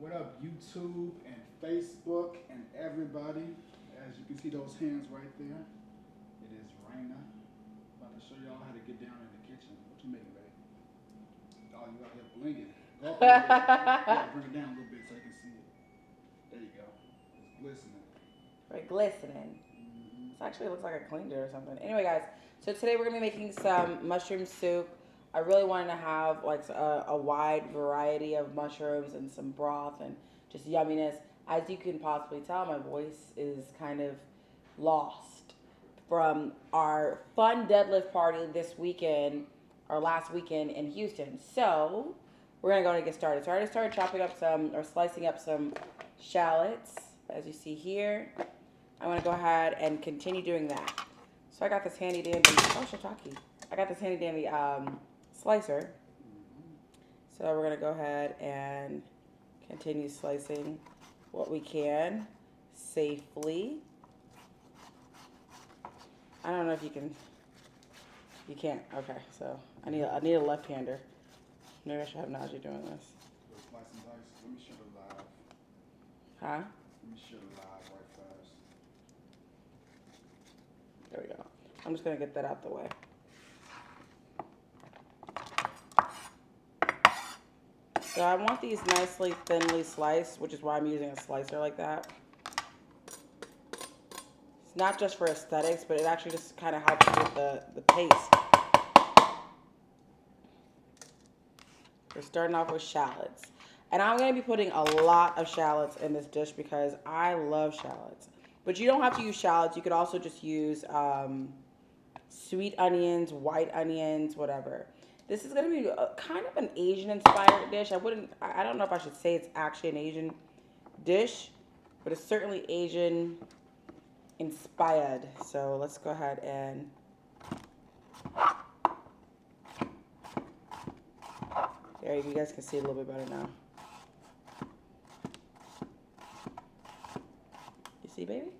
What up, YouTube and Facebook and everybody? As you can see those hands right there, it is Reina. About to show y'all how to get down in the kitchen. What you making, babe? Oh, you out here blinging. Go up a little bit. Yeah, bring it down a little bit so you can see it. There you go. It's glistening. Right, glistening. Mm-hmm. This actually looks like I cleaned it or something. Anyway, guys, so today we're gonna be making some mushroom soup. I really wanted to have like a wide variety of mushrooms and some broth and just yumminess. As you can possibly tell, my voice is kind of lost from our fun deadlift party this weekend, or last weekend in Houston. So we're gonna go and get started. So I already started chopping up some or slicing up some shallots, as you see here. I'm gonna go ahead and continue doing that. So I got this handy dandy, oh shiitake. I got this handy dandy slicer. So we're gonna go ahead and continue slicing what we can safely. I don't know if you can, you can't, okay, so I need a left-hander. Maybe I should have Najee doing this. Slice and dice. Let me shut it live. Huh? Let me shut it live right fast. There we go. I'm just gonna get that out the way. So I want these nicely thinly sliced, which is why I'm using a slicer like that. It's not just for aesthetics, but it actually just kind of helps with the taste. We're starting off with shallots. And I'm going to be putting a lot of shallots in this dish because I love shallots. But you don't have to use shallots. You could also just use sweet onions, white onions, whatever. This is going to be kind of an Asian-inspired dish. I don't know if I should say it's actually an Asian dish, but it's certainly Asian-inspired. So let's go ahead and... There, you guys can see it a little bit better now. You see, baby?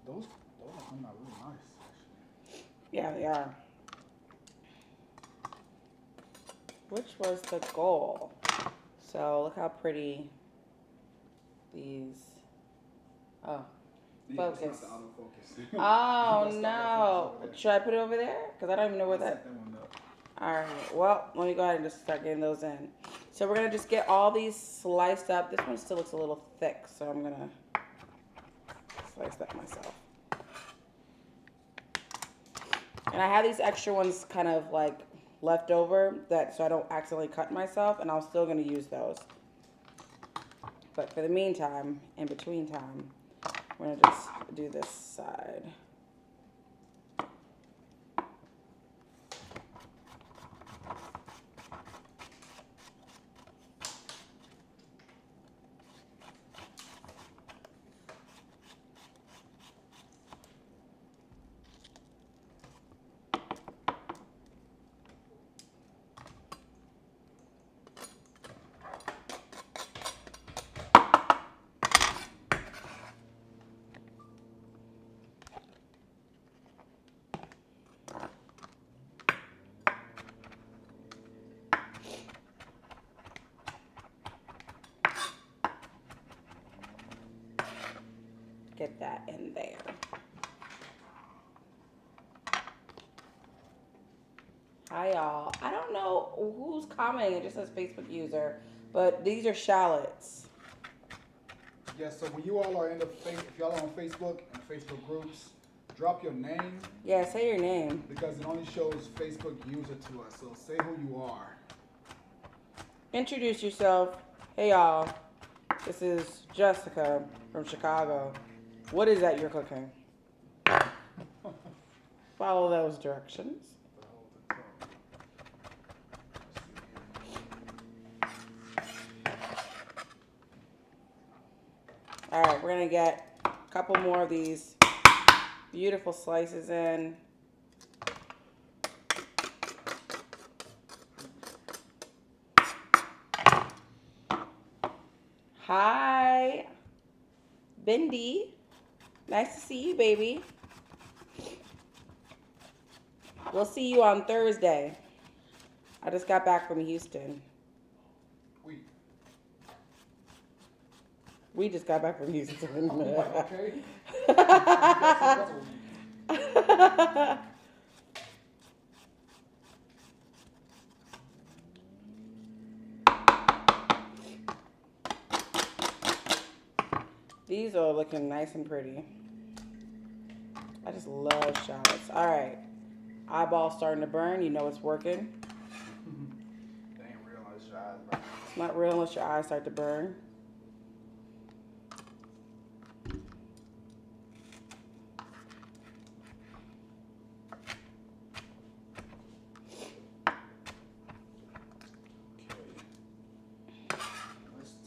Those are coming out really nice, actually. Yeah, they are. Which was the goal? So look how pretty these. Oh, Yeah, focus. it's not the autofocus. Oh no! Should I put it over there? Because I don't even know where that. Set that one up. All right. Well, let me go ahead and just start getting those in. So we're gonna just get all these sliced up. This one still looks a little thick, so I'm gonna slice that myself. And I have these extra ones kind of like left over so I don't accidentally cut myself, and I'm still gonna use those. But for the meantime, in between time, we're gonna just do this side. Get that in there. Hi y'all. I don't know who's commenting. It just says Facebook user, but these are shallots. Yeah, so when you all are in if y'all are on Facebook and Facebook groups, drop your name. Yeah, say your name. Because it only shows Facebook user to us. So say who you are. Introduce yourself. Hey y'all. This is Jessica from Chicago. What is that you're cooking? Follow those directions. All right, we're gonna get a couple more of these beautiful slices in. Hi, Bindi. Nice to see you, baby. We'll see you on Thursday. I just got back from Houston. We just got back from Houston. Okay. These are looking nice and pretty. I just love shallots. All right. Eyeball starting to burn. You know it's working. They ain't real unless your eyes burn. It's not real unless your eyes start to burn.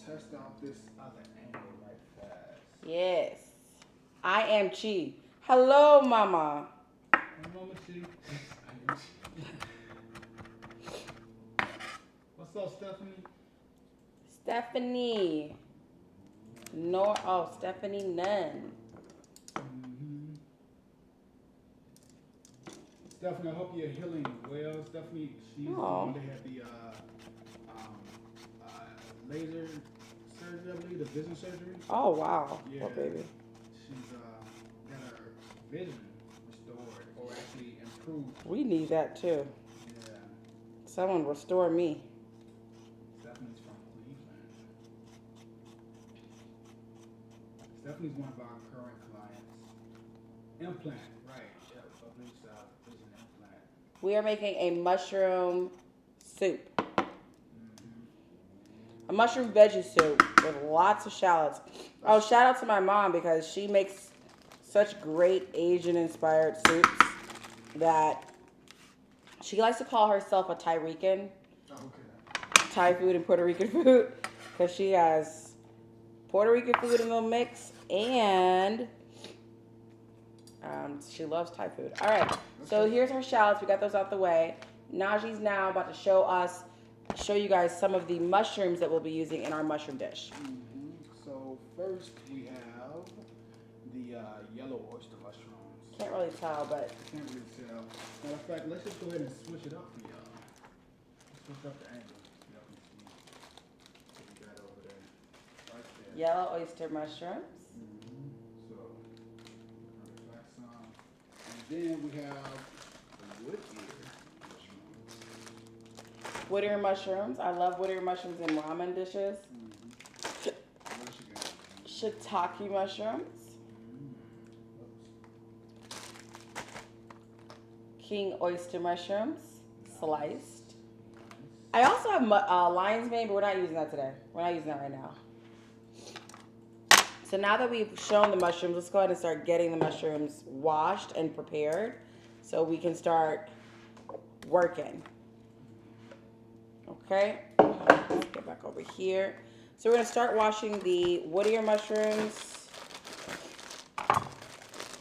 Test out this other angle right fast. Yes. I am Chi. Hello, Mama. Hey, Mama Chi. What's up, Stephanie? Stephanie. Stephanie Nunn. Mm-hmm. Stephanie, I hope you're healing well. Stephanie, she's the one that had the laser surgery, I believe, the vision surgery. Oh, wow. Yeah. Poor baby. She's got her vision restored, or actually improved. We need that too. Yeah. Someone restore me. Stephanie's from Cleveland. Stephanie's one of our current clients. Implant, right. Yeah, vision implant. We are making a mushroom soup. A mushroom veggie soup with lots of shallots. Oh, shout out to my mom because she makes such great Asian-inspired soups that she likes to call herself a Thai Rican. Oh, okay. Thai food and Puerto Rican food because she has Puerto Rican food in the mix and she loves Thai food. All right, so here's our shallots. We got those out the way. Najee's now about to show you guys some of the mushrooms that we'll be using in our mushroom dish. So first we have the yellow oyster mushrooms. Can't really tell, but Can't really tell. Matter of fact, let's just go ahead and switch it up for y'all. Let's switch up the angle. Y'all can see what we got over there. Right there. yellow oyster mushrooms. So, back some. And then we have the wood ear mushrooms. Wood ear mushrooms. I love wood ear mushrooms in ramen dishes. What else you got? Shiitake mushrooms. King oyster mushrooms, sliced. I also have lion's mane, but we're not using that today. We're not using that right now. So now that we've shown the mushrooms, let's go ahead and start getting the mushrooms washed and prepared so we can start working. Okay, let's get back over here. So we're gonna start washing the wood ear mushrooms.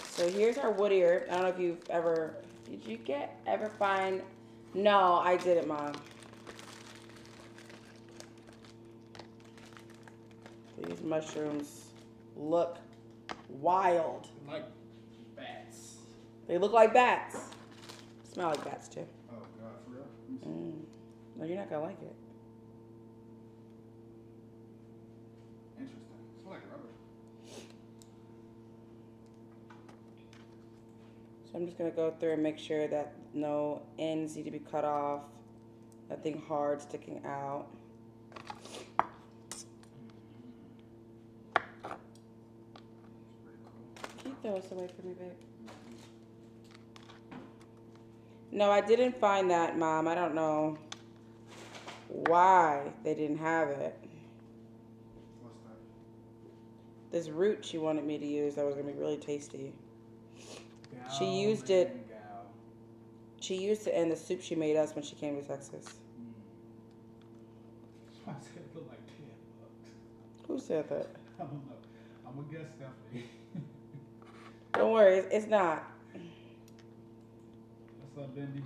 So here's our wood ear. I don't know if you've ever, did you ever find, no, I didn't, Mom. These mushrooms look wild. Like bats. They look like bats. Smell like bats too. Oh God, for real? No, you're not gonna like it. Interesting. It's like rubber. So I'm just gonna go through and make sure that no ends need to be cut off. Nothing hard sticking out. Can you throw this away for me, babe? No, I didn't find that, Mom. I don't know why they didn't have it. What's that? This root she wanted me to use that was gonna be really tasty. Gal, She used man, it. gal. She used it in the soup she made us when she came to Texas. I said it looked like $10. Who said that? I don't know. I'm I'm gonna guess Stephanie. Don't worry, it's not. What's up, Bendy?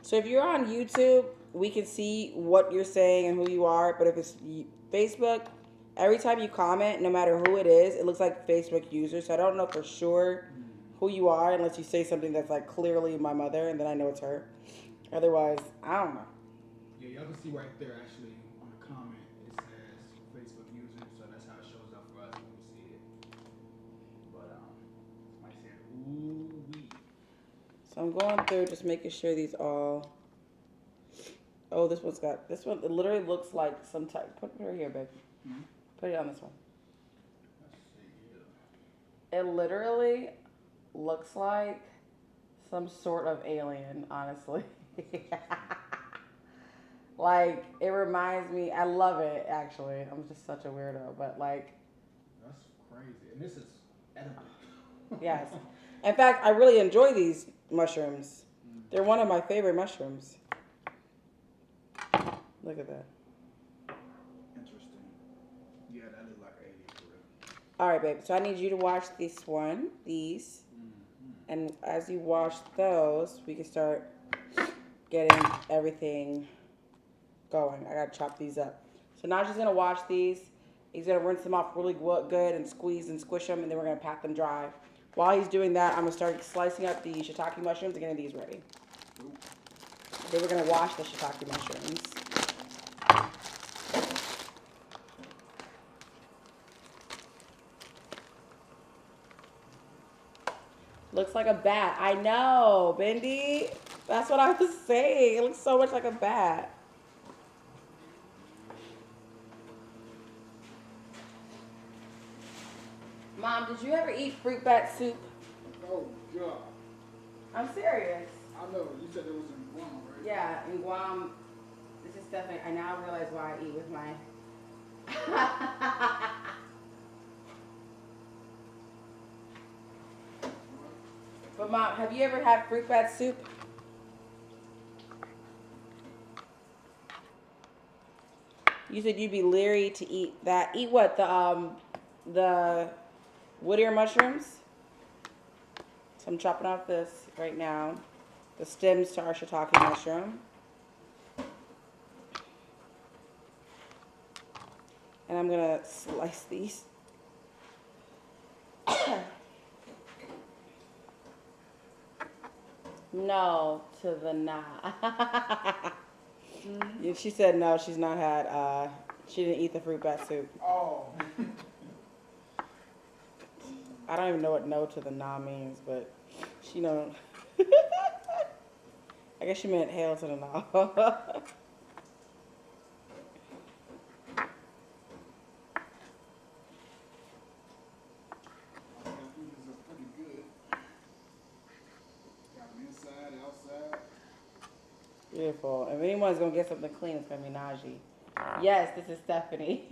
So if you're on YouTube, we can see what you're saying and who you are. But if it's Facebook, every time you comment, no matter who it is, it looks like Facebook user. So I don't know for sure who you are unless you say something that's like clearly my mother, and then I know it's her. Otherwise, I don't know. Yeah, y'all can see right there actually on the comment it says Facebook user, so that's how it shows up for us when we see it. But somebody said ooh wee. So I'm going through just making sure these all. Oh, this one. It literally looks like some type. Put her here, babe. Mm-hmm. Put it on this one. Let's see. It literally looks like some sort of alien, honestly. Like, it reminds me, I love it, actually. I'm just such a weirdo, but like. That's crazy. And this is edible. Yes. In fact, I really enjoy these mushrooms. They're one of my favorite mushrooms. Look at that. Interesting. Yeah, that is like 80 for real. All right, babe. So I need you to wash these. And as you wash those, we can start getting everything going. I got to chop these up. So now she's going to wash these. He's going to rinse them off really good and squeeze and squish them, and then we're going to pat them dry. While he's doing that, I'm going to start slicing up the shiitake mushrooms and getting these ready. Then we're going to wash the shiitake mushrooms. Looks like a bat. I know, Bendy. That's what I was saying. It looks so much like a bat. Mom, did you ever eat fruit bat soup? Oh, God. I'm serious. I know. You said it was in Guam, right? Yeah, in Guam. This is definitely, I now realize why I eat with my... But Mom, have you ever had fruit bat soup? You said you'd be leery to eat that. Eat what? The wood ear mushrooms? So I'm chopping off this right now. The stems to our shiitake mushroom. And I'm gonna slice these. No to the nah. She said no, she's not had, she didn't eat the fruit bat soup. Oh. I don't even know what no to the nah means, but she know. I guess she meant hail to the nah. Beautiful. If anyone's gonna get something clean, it's gonna be Najee. Yes, this is Stephanie.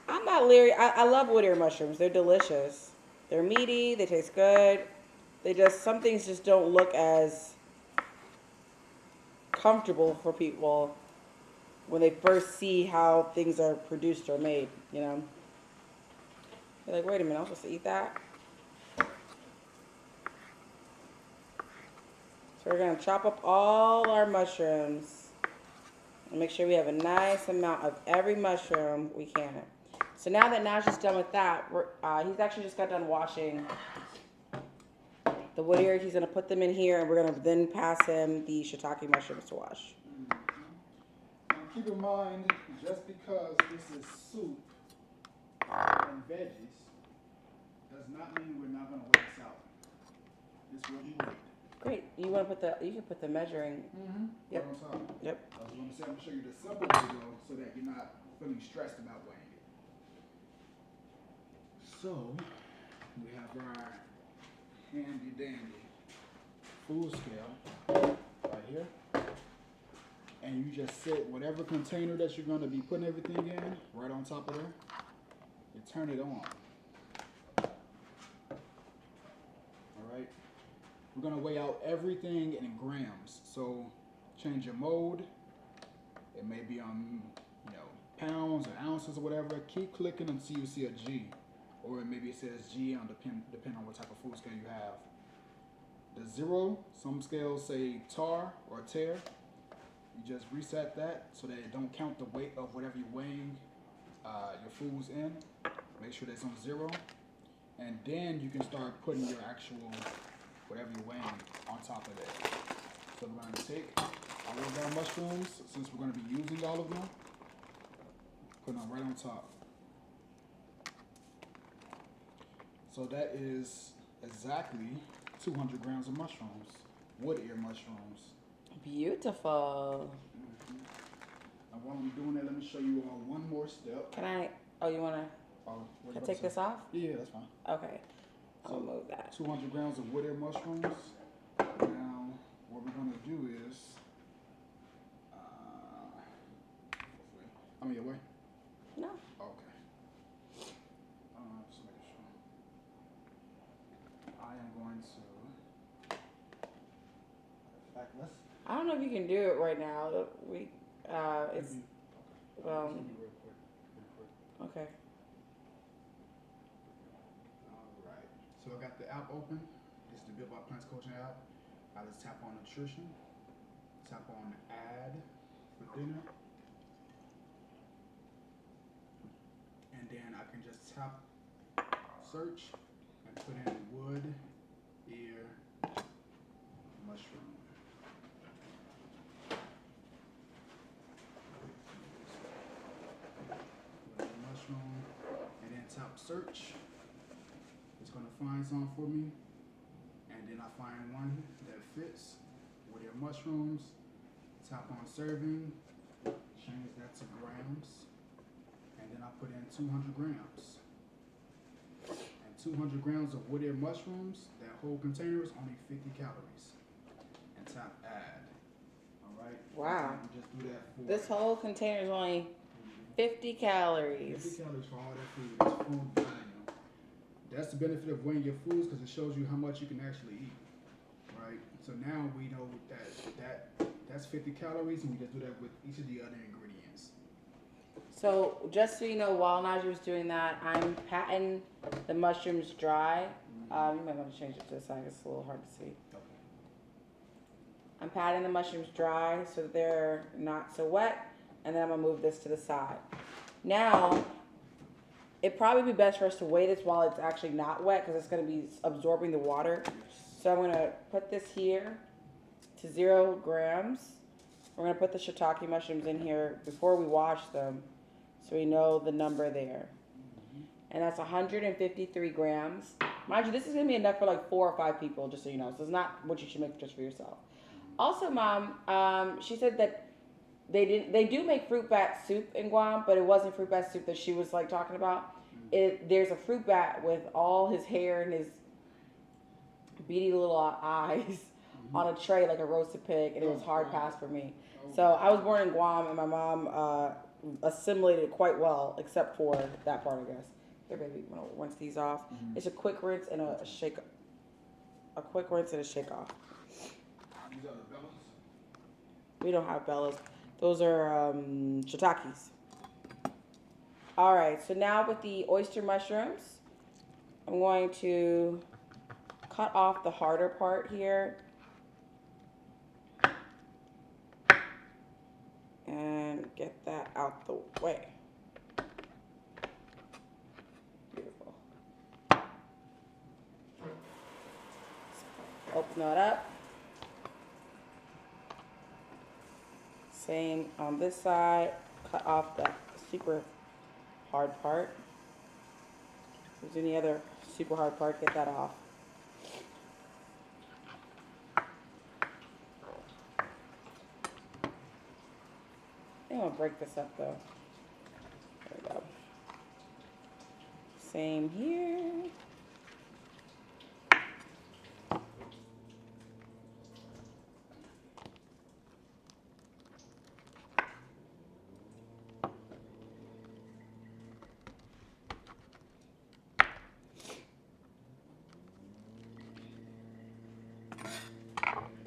I'm not leery. I love wood ear mushrooms. They're delicious. They're meaty. They taste good. Some things just don't look as comfortable for people when they first see how things are produced or made, you know? You're like, wait a minute, I'm supposed to eat that? So we're going to chop up all our mushrooms and make sure we have a nice amount of every mushroom we can. So now that Najee's done with that, he's actually just got done washing the wood ear. He's going to put them in here, and we're going to then pass him the shiitake mushrooms to wash. Now keep in mind, just because this is soup and veggies does not mean we're not going to weigh this out. This will be weighed. Great. You can put the measuring. Yep. Right on top. Yep. I was going to say, I'm going to show you the simple way though, so that you're not feeling stressed about weighing it. So, we have our handy dandy food scale right here. And you just set whatever container that you're going to be putting everything in right on top of there. You turn it on. Alright. We're going to weigh out everything in grams. So change your mode. It may be on, pounds. ounces or whatever, keep clicking until you see a G. Or maybe it says G on depending on what type of food scale you have. The 0, some scales say tar or tear. You just reset that so that it don't count the weight of whatever you're weighing your foods in. Make sure that's on 0. And then you can start putting your actual, whatever you're weighing on top of that. So we're going to take all of our mushrooms, since we're going to be using all of them, put them right on top. So that is exactly 200 grams of mushrooms, wood ear mushrooms. Beautiful. And while we're doing that, let me show you all one more step. Can I, oh, you want to, can I take this off? Yeah, that's fine. Okay, I'll move that. 200 grams of wood ear mushrooms. Now, what we're going to do is, I'm in your way? No. Okay. Just making sure. I am going to, in fact, let's. I don't know if you can do it right now. It's, Okay. Real quick. okay. Alright. So I got the app open. This is the Built by Plants Coaching app. I just tap on nutrition. Tap on add for dinner. And then I can just tap search and put in wood ear mushroom. Mushroom, and then tap search. It's gonna find some for me, and then I find one that fits with your mushrooms. Tap on serving, change that to grams, and then I put in 200 grams. And 200 grams of wood ear mushrooms, that whole container is only 50 calories. And tap add. All right. Wow. You just do that for This whole container is only 50 calories. 50 calories for all that food. It's food value. That's the benefit of weighing your foods, because it shows you how much you can actually eat. Right? So now we know that's 50 calories, and we just do that with each of the other ingredients. So just so you know, while Najee was doing that, I'm patting the mushrooms dry. You might want to change it to the side. It's a little hard to see. Okay. I'm patting the mushrooms dry so that they're not so wet, and then I'm gonna move this to the side. Now, it'd probably be best for us to weigh this while it's actually not wet, because it's gonna be absorbing the water. So I'm gonna put this here to 0 grams. We're gonna put the shiitake mushrooms in here before we wash them, so we know the number there. And that's 153 grams. Mind you, this is gonna be enough for like 4 or 5 people, just so you know. So it's not what you should make just for yourself. Also, Mom, she said that they do make fruit bat soup in Guam, but it wasn't fruit bat soup that she was like talking about. There's a fruit bat with all his hair and his beady little eyes on a tray like a roasted pig, and it was hard pass for me. So I was born in Guam, and my mom assimilated it quite well, except for that part, I guess. Here, baby, I'm gonna rinse these off. It's a quick rinse and a shake. A quick rinse and a shake off. These are the bellas? We don't have bellas. Those are shiitakes. All right, so now with the oyster mushrooms, I'm going to cut off the harder part here. And get that out the way. Beautiful. Open that up. Same on this side. Cut off that super hard part. If there's any other super hard part, get that off. I'm gonna break this up though. There we go. Same here.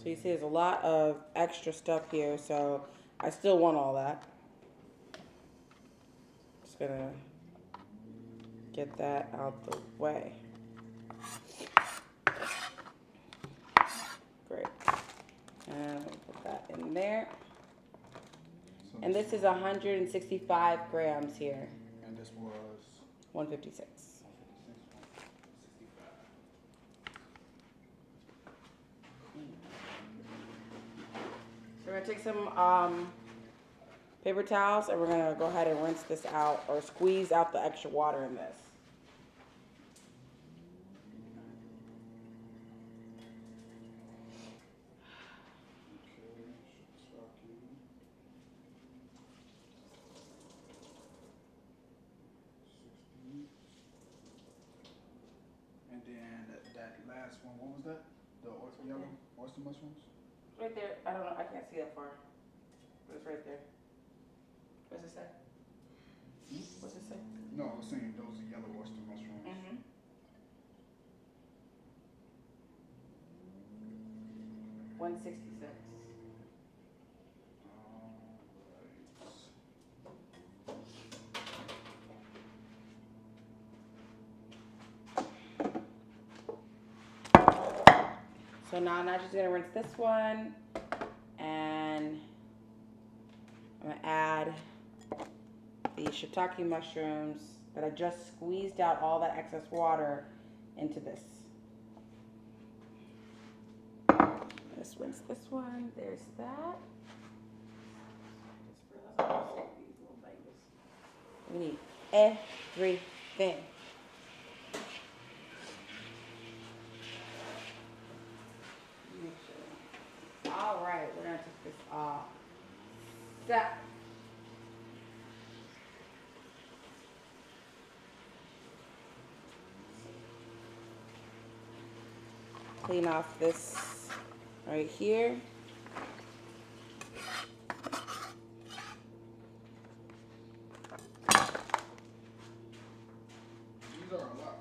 So you see there's a lot of extra stuff here, so I still want all that. So just gonna get that out the way. Great. And put that in there. So And this is 165 grams here. And this was 156. 165. So we're gonna take some paper towels and we're gonna go ahead and rinse this out or squeeze out the extra water in this. And then that last one, what was that? The yellow oyster mushrooms? Right there. I don't know. I can't see that far. But it's right there. What's it say? What's it say? No, I was saying those are yellow oyster mushrooms. Mm-hmm. 166. So now I'm just gonna rinse this one, and I'm gonna add the shiitake mushrooms that I just squeezed out all that excess water into this. Let's rinse this one. There's that. We need everything. All right, we're gonna take this off. Step. Clean off this right here. These are a lot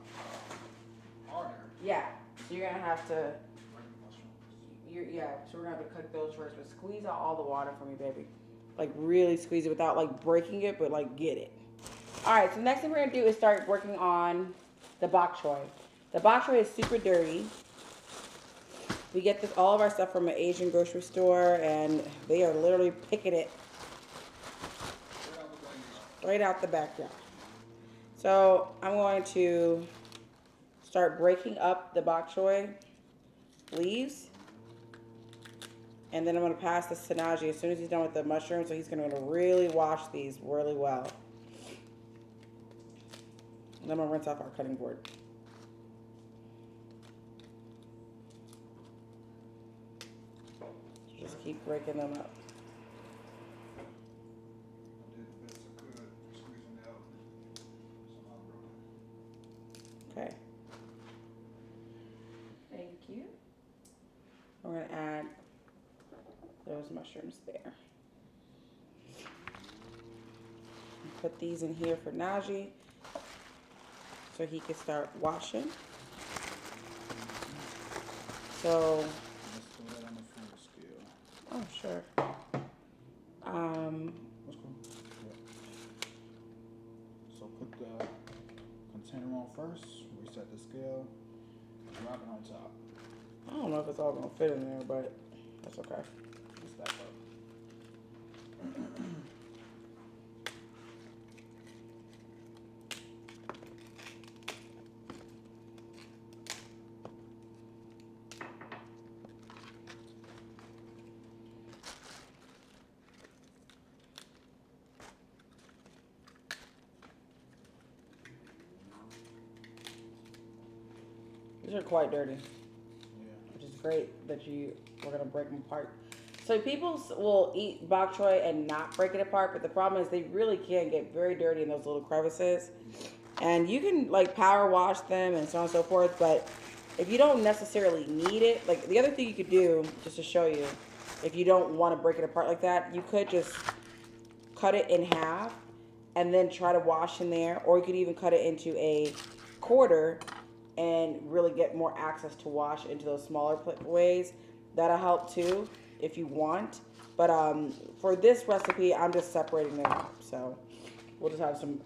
harder. Yeah, so you're gonna have to. So we're gonna have to cook those first, but squeeze out all the water for me, baby. Like really squeeze it without like breaking it, but like get it. All right, so next thing we're gonna do is start working on the bok choy. The bok choy is super dirty. We get all of our stuff from an Asian grocery store, and they are literally picking it right out the backyard. So I'm going to start breaking up the bok choy leaves. And then I'm going to pass this to Najee as soon as he's done with the mushrooms. So he's going to really wash these really well. And I'm going to rinse off our cutting board. Just keep breaking them up. Okay. Thank you. We're going to add those mushrooms there. Put these in here for Najee so he can start washing. So, let's throw that on the full scale. Oh, sure. That's cool. Yeah. So put the container on first, reset the scale, drop it on top. I don't know if it's all gonna fit in there, but that's okay. Just stack up. These are quite dirty, Yeah. which is great that we're gonna break them apart. So people will eat bok choy and not break it apart, but the problem is they really can get very dirty in those little crevices. And you can like power wash them and so on and so forth, but if you don't necessarily need it, like the other thing you could do, just to show you, if you don't want to break it apart like that, you could just cut it in half and then try to wash in there, or you could even cut it into a quarter and really get more access to wash into those smaller ways. That'll help too if you want. But for this recipe, I'm just separating them up. So we'll just have some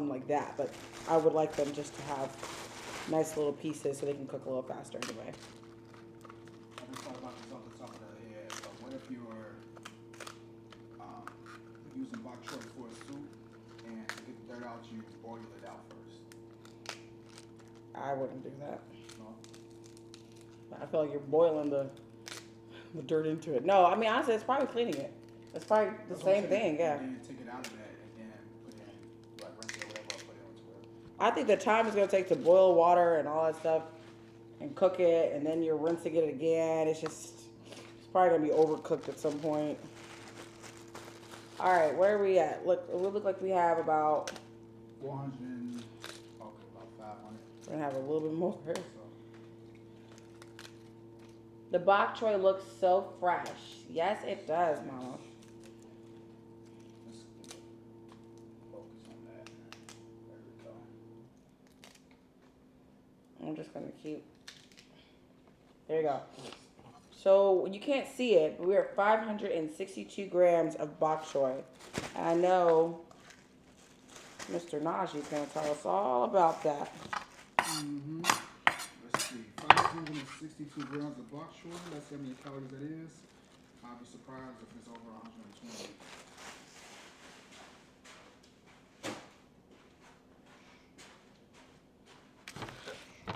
like that. But I would like them just to have nice little pieces so they can cook a little faster anyway. I just thought about this off the top of the head, but what if you were using bok choy for a soup, and to get the dirt out, you boil it out first? I wouldn't do that. No? I feel like you're boiling the dirt into it. No, I mean honestly, it's probably cleaning it. It's probably the same thing, yeah. And then take it out of that, and then put it in, like rinse it or whatever, put it into it. I think the time it's gonna take to boil water and all that stuff and cook it, and then you're rinsing it again. It's probably gonna be overcooked at some point. All right, where are we at? Look, we look like we have about 400, okay, about 500. We're gonna have a little bit more. So, The bok choy looks so fresh. Yes, it does, Mama. let's focus on that. There we go. I'm just gonna keep. There you go. So you can't see it, but we're at 562 grams of bok choy. And I know Mr. Najee is gonna tell us all about that. Mm-hmm. Let's see, 562 grams of bok choy. Let's see how many calories that is. I'll be surprised if it's over 120.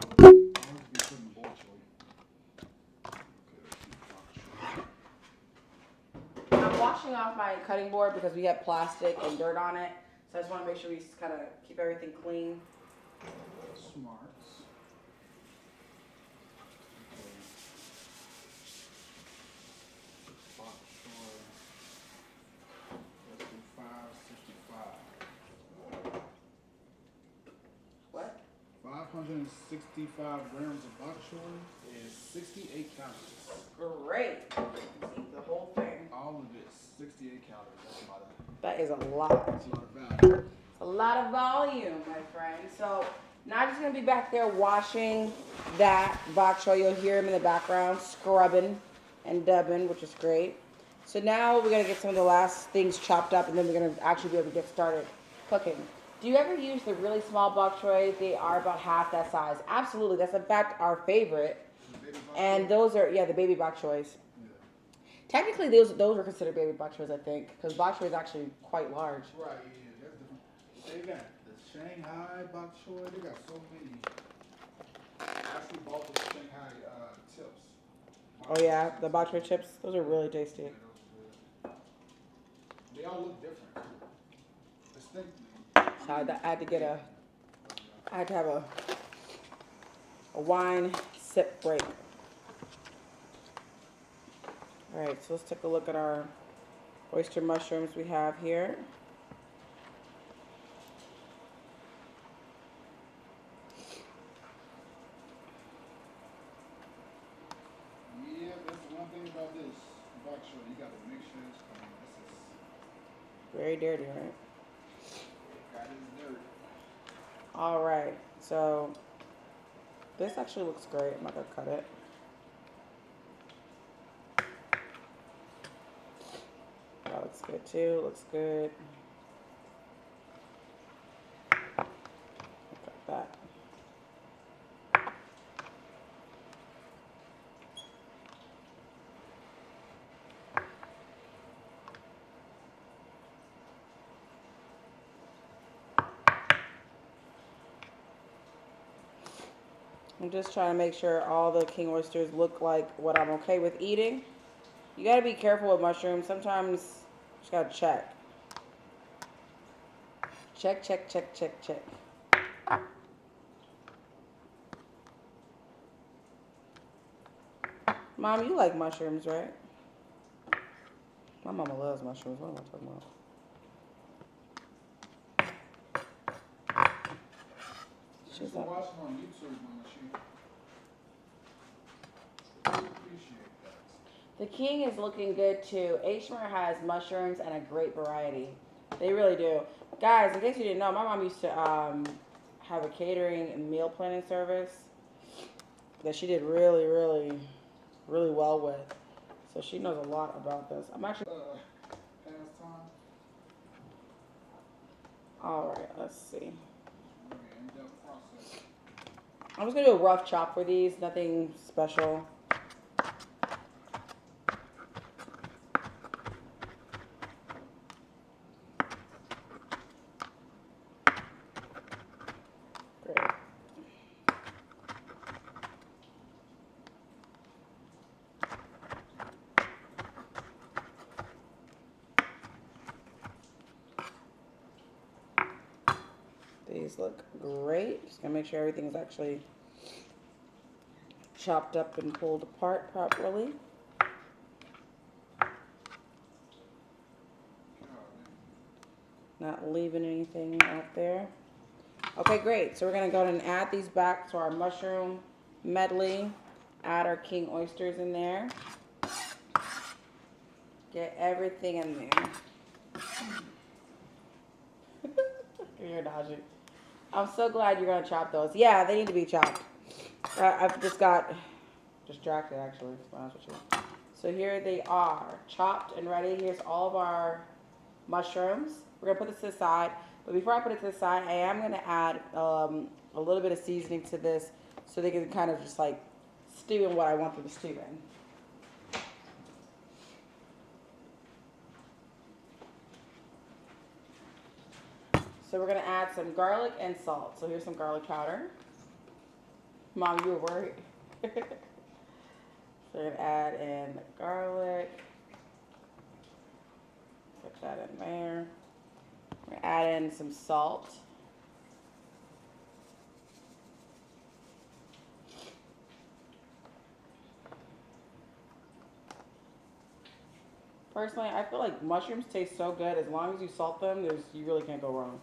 I always be putting bok choy. I'm washing off my cutting board because we have plastic and dirt on it. So I just want to make sure we kind of keep everything clean. Smarts. Bok choy. Let's do 565. What? 565 grams of bok choy is 68 calories. Great. Eat the whole thing. All of it, 68 calories. That's a lot of. That is a lot. That's a lot of value. A lot of volume, my friend. So Najee's gonna be back there washing that bok choy. You'll hear him in the background scrubbing and dubbing, which is great. So now we're gonna get some of the last things chopped up, and then we're gonna actually be able to get started cooking. Do you ever use the really small bok choy? They are about half that size. Absolutely, that's in fact our favorite. And those are the baby bok choys. Yeah. Technically, those were considered baby bok choys, I think, because bok choy is actually quite large. Right, yeah, that's different. They got the Shanghai bok choy. They got so many. I actually bought those Shanghai tips. Oh yeah, the bok choy chips. Those are really tasty. Yeah, those are good. They all look different. Distinctly. So I had to have a wine sip break. All right, so let's take a look at our oyster mushrooms we have here. Yeah, that's one thing about this bok choy. You got to make sure it's clean. This is Very dirty, right? got his dirt. All right, so this actually looks great. I'm not gonna cut it. That looks good too. Looks good. Cut that. I'm just trying to make sure all the king oysters look like what I'm okay with eating. You gotta be careful with mushrooms. Sometimes you just gotta check. Check, check, check, check, check. Mom, you like mushrooms, right? My mama loves mushrooms. What am I talking about? She's been watching on YouTube, Mama. She appreciate that. The king is looking good too. H-Mart has mushrooms and a great variety. They really do. Guys, in case you didn't know, my mom used to have a catering and meal planning service that she did really, really, really well with. So she knows a lot about this. I'm actually... Pastime. All right, let's see. Very in-depth process. I'm just gonna do a rough chop for these, nothing special. Great. These look great. Just gonna make sure everything's actually chopped up and pulled apart properly. Not leaving anything out there. Okay, great. So we're gonna go ahead and add these back to our mushroom medley. Add our king oysters in there. Get everything in there. You're dodging. I'm so glad you're gonna chop those. Yeah, they need to be chopped. I've just got distracted actually, to be honest with you. So here they are, chopped and ready. Here's all of our mushrooms. We're gonna put this to the side. But before I put it to the side, I am gonna add a little bit of seasoning to this so they can kind of just like stew in what I want them to stew in. So we're gonna add some garlic and salt. So here's some garlic powder. Mom, you were worried. So we're gonna add in the garlic. Put that in there. We're gonna add in some salt. Personally, I feel like mushrooms taste so good. As long as you salt them, you really can't go wrong.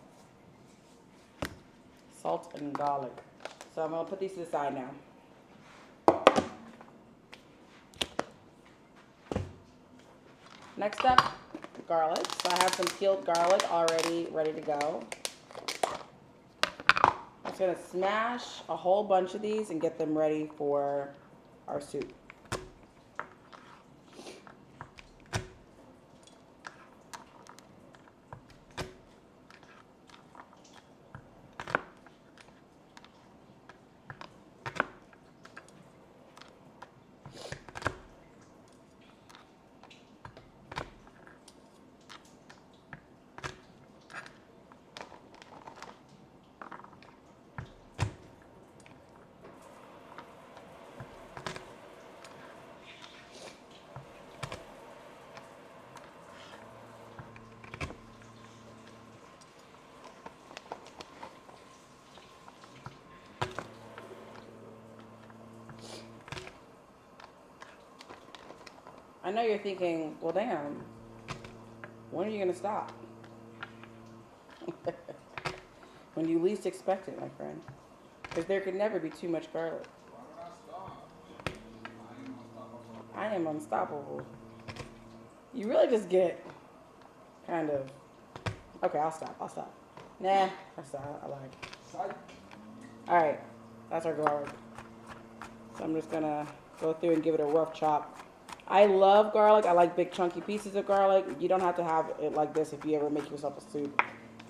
Salt and garlic. So I'm gonna put these to the side now. Next up, garlic. So I have some peeled garlic already ready to go. I'm just gonna smash a whole bunch of these and get them ready for our soup. I know you're thinking, well, damn, when are you going to stop? When you least expect it, my friend. Because there can never be too much garlic. Why would I stop? I am unstoppable. I am unstoppable. You really just get kind of, okay, I'll stop. Nah, I'll stop, I like it. Psych. All right, that's our garlic. So I'm just going to go through and give it a rough chop. I love garlic. I like big chunky pieces of garlic. You don't have to have it like this if you ever make yourself a soup.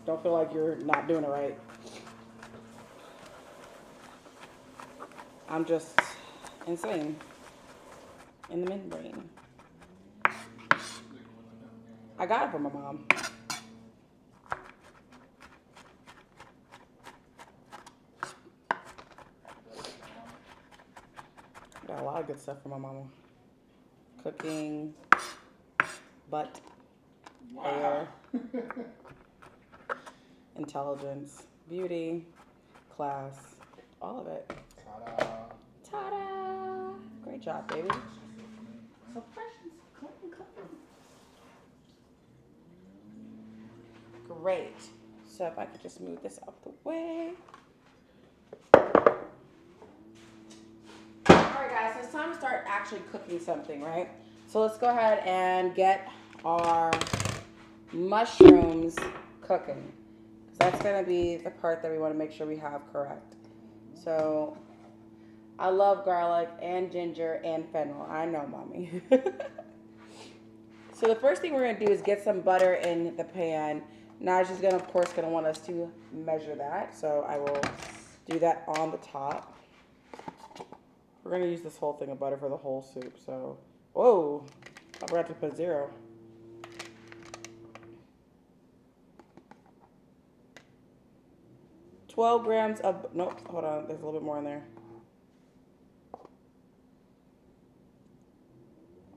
Don't feel like you're not doing it right. I'm just insane in the membrane. I got it from my mom. Got a lot of good stuff from my mama. Cooking, butt, hair, intelligence, beauty, class, all of it. Ta-da. Ta-da! Great job, baby. So fresh and so clean. Great. So if I could just move this out the way. Alright guys, so it's time to start actually cooking something, right? So let's go ahead and get our mushrooms cooking. That's going to be the part that we want to make sure we have correct. So I love garlic and ginger and fennel. I know, mommy. So the first thing we're going to do is get some butter in the pan. Now she's gonna, of course, gonna want us to measure that. So I will do that on the top. We're gonna use this whole thing of butter for the whole soup. So, whoa, I forgot to put 0. $12 grams of, nope, hold on, there's a little bit more in there.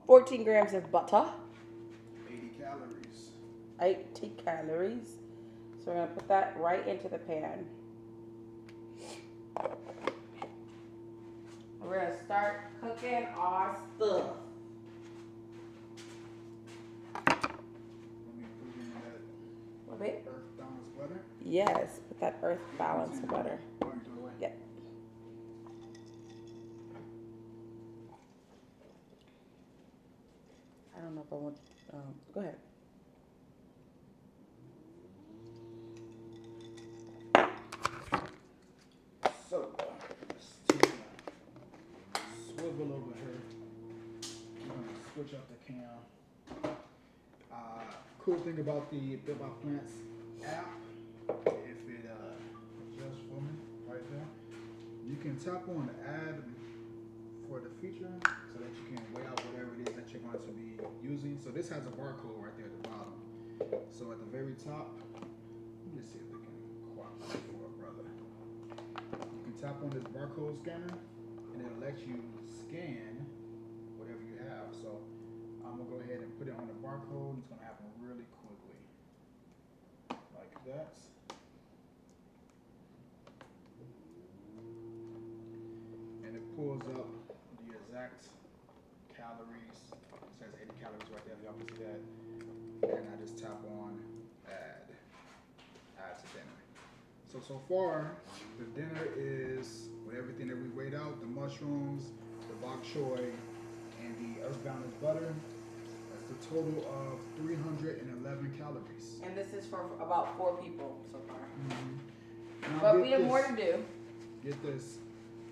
14 grams of butter. 80 calories. 80 calories. So we're gonna put that right into the pan. We're gonna start cooking our stuff. Let me put in that A bit? earth balanced butter. Yes, put that earth balanced butter. Oh, you throw it away? Yep. I don't know if I want. Go ahead. So, let's take a swivel over here. I'm going to switch up the cam. Cool thing about the Built by Plants app, if it adjusts for me right there, you can tap on the add for the feature so that you can weigh out whatever it is that you're going to be using. So this has a barcode right there at the bottom. So at the very top, let me just see if we can cooperate for a brother. You can tap on this barcode scanner and it'll let you scan whatever you have. So I'm gonna go ahead and put it on the barcode. It's gonna happen really quickly, like that. And it pulls up the exact calories. It says 80 calories right there, if y'all can see that. And I just tap on add to dinner. So far, the dinner is with everything that we weighed out, the mushrooms, the bok choy, and the earth balanced butter. That's the total of 311 calories. And this is for about 4 people so far. Mm-hmm. But we have more to do. Get this.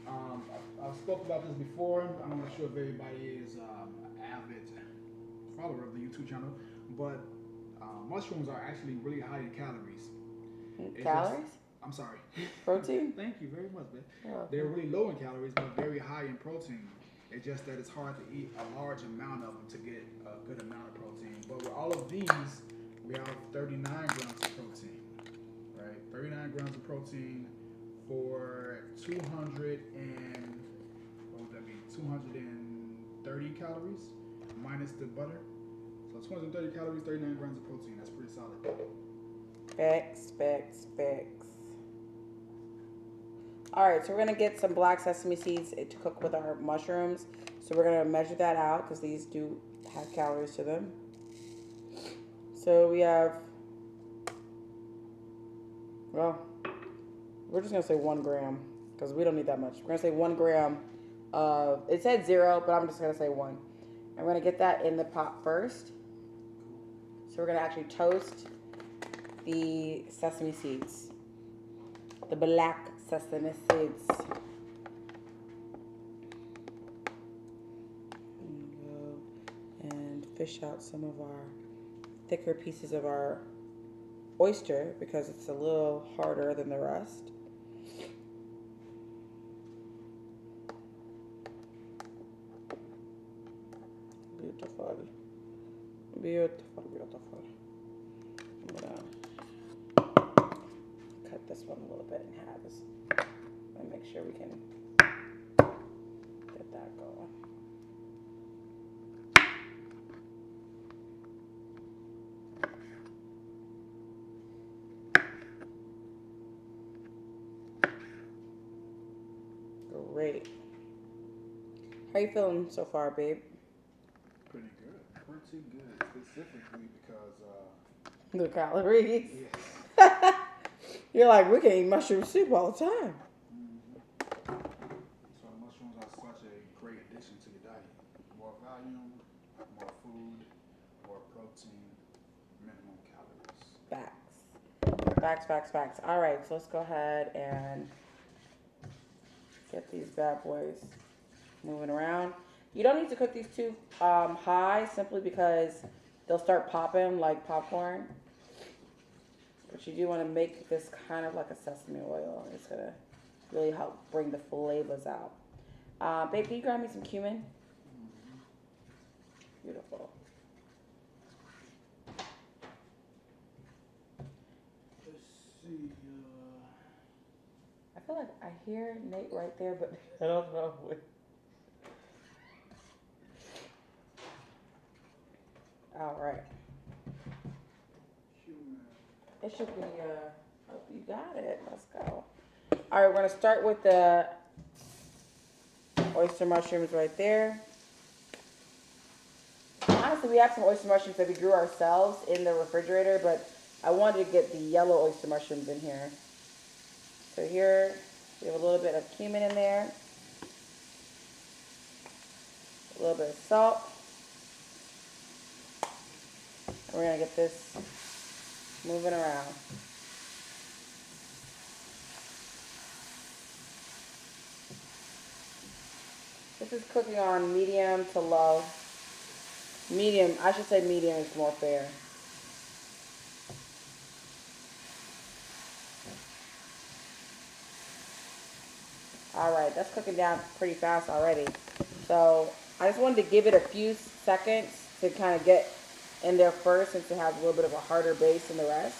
I've spoke about this before. I'm not sure if everybody is an avid follower of the YouTube channel, but mushrooms are actually really high in calories. Calories? I'm sorry. Protein? Thank you very much, man. Oh, They're really low in calories, but very high in protein. It's just that it's hard to eat a large amount of them to get a good amount of protein. But with all of these, we have 39 grams of protein, right? 39 grams of protein for 200 and, what would that be? 230 calories minus the butter. So 230 calories, 39 grams of protein. That's pretty solid. Facts. All right, so we're gonna get some black sesame seeds to cook with our mushrooms. So we're gonna measure that out because these do have calories to them. So we have, well, we're just gonna say 1 gram because we don't need that much. We're gonna say 1 gram of, it said 0, but I'm just gonna say 1. And we're gonna get that in the pot first. So we're gonna actually toast the sesame seeds, the black sesame seeds. And fish out some of our thicker pieces of our oyster because it's a little harder than the rest. Beautiful. I'm gonna cut this one a little bit in halves and make sure we can get that going. Great. How you feeling so far, babe? Pretty good. Specifically because The calories. yes. You're like, we can eat mushroom soup all the time. So mushrooms are such a great addition to your diet. More volume, more food, more protein, minimum calories. Facts. All right, so let's go ahead and get these bad boys moving around. You don't need to cook these too high simply because they'll start popping like popcorn. But you do want to make this kind of like a sesame oil. It's going to really help bring the flavors out. Babe, can you grab me some cumin? Beautiful. Let's see. I feel like I hear Nate right there, but I don't know. All right. Cumin. It should be, oh, you got it. Let's go. All right, we're going to start with the oyster mushrooms right there. Honestly, we have some oyster mushrooms that we grew ourselves in the refrigerator, but I wanted to get the yellow oyster mushrooms in here. So here, we have a little bit of cumin in there. A little bit of salt. And we're going to get this moving around. This is cooking on medium to low. Medium, I should say medium is more fair. Alright, that's cooking down pretty fast already. So I just wanted to give it a few seconds to kind of get in there first, since it has a little bit of a harder base than the rest.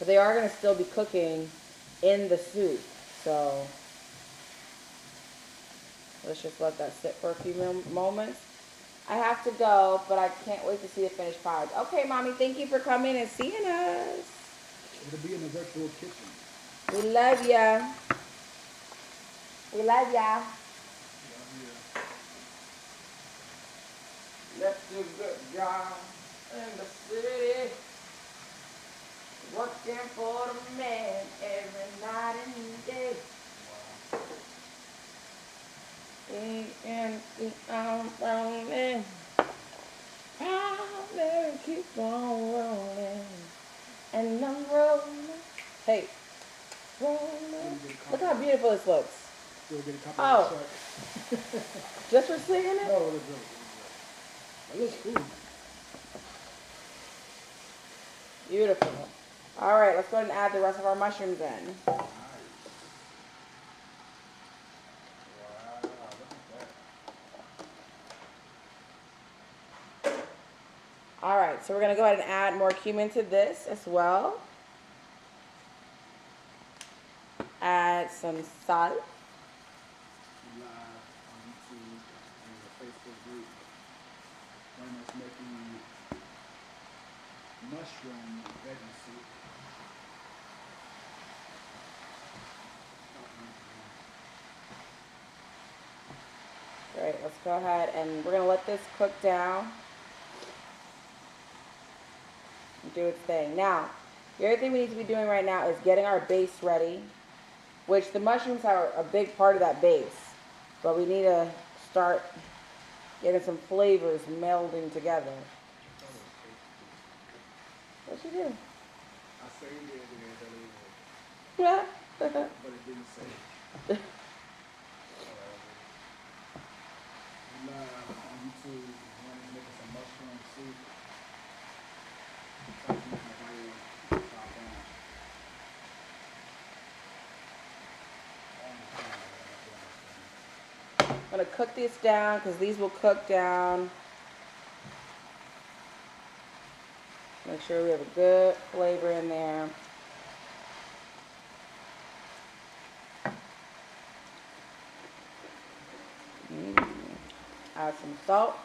But they are going to still be cooking in the soup. So let's just let that sit for a few moments. I have to go, but I can't wait to see the finished product. Okay, Mommy, thank you for coming and seeing us. It'll be in the virtual kitchen. We love ya. We love ya. Let's do a good job in the city. Working for the man every night and day. And keep on rolling. I'll keep on rolling. And I'm rolling. Hey, rolling. Look how beautiful this looks. Still get a couple Oh. of shots. Just for singing it? No, it looks good. It looks cool. Beautiful. All right, let's go ahead and add the rest of our mushrooms in. Nice. Wow, look at that. All right, so we're going to go ahead and add more cumin to this as well. Add some salt. Live on YouTube and the Facebook group. Reina's making mushroom veggie soup. All right, let's go ahead and we're going to let this cook down and do its thing. Now, the other thing we need to be doing right now is getting our base ready, which the mushrooms are a big part of that base, but we need to start getting some flavors melding together. What you do? I saved it Yeah. but it didn't save. Live on YouTube, Reina's making some mushroom soup. I'm going to cook these down because these will cook down. Make sure we have a good flavor in there. Add some salt.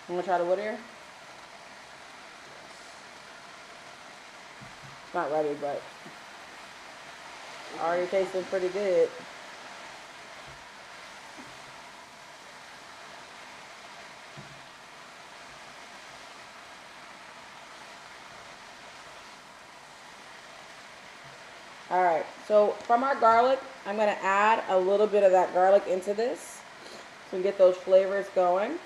You want to try the wood here? It's not ready, but already tasting pretty good. All right, so from our garlic, I'm going to add a little bit of that garlic into this so we get those flavors going.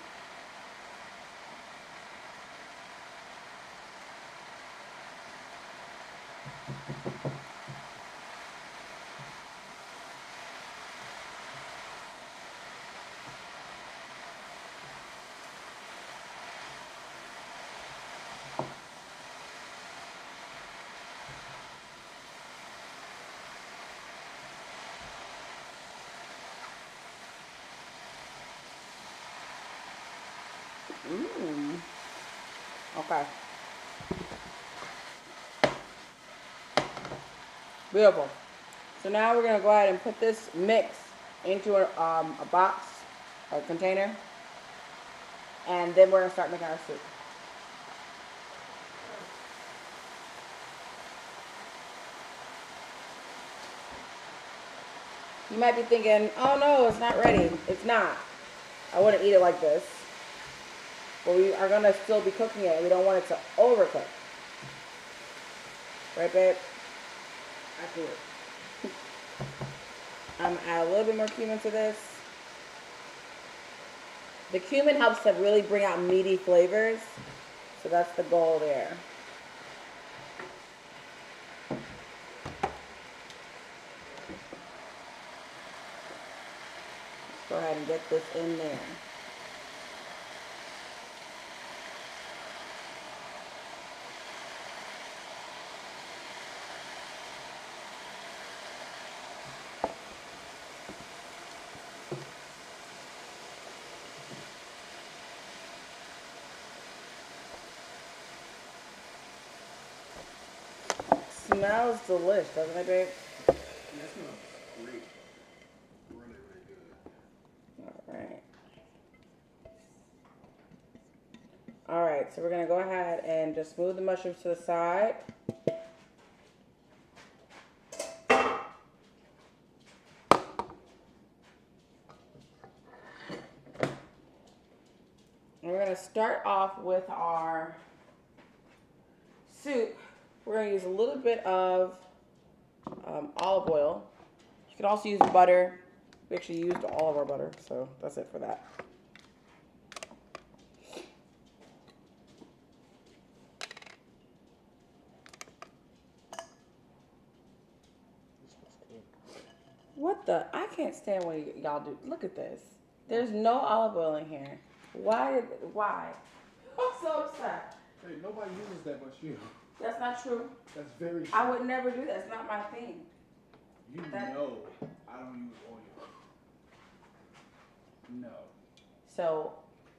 Okay. Beautiful. So now we're gonna go ahead and put this mix into a box, a container, and then we're gonna start making our soup. You might be thinking, oh no, it's not ready. It's not. I wouldn't eat it like this. But we are gonna still be cooking it. We don't want it to overcook. Right, babe? Accurate. I'm gonna add a little bit more cumin to this. The cumin helps to really bring out meaty flavors. So that's the goal there. Let's go ahead and get this in there. Smells delicious, doesn't it, babe? Yeah, it smells great. Really, really good. All right. All right, so we're gonna go ahead and just move the mushrooms to the side. And we're gonna start off with our soup. We're gonna use a little bit of olive oil. You can also use butter. We actually used all of our butter, so that's it for that. What the? I can't stand when y'all do. Look at this. There's no olive oil in here. Why? Why? I'm so upset. Hey, nobody uses that but you. That's not true. That's very true. I would never do that. It's not my thing. You know I don't use oil. No. So,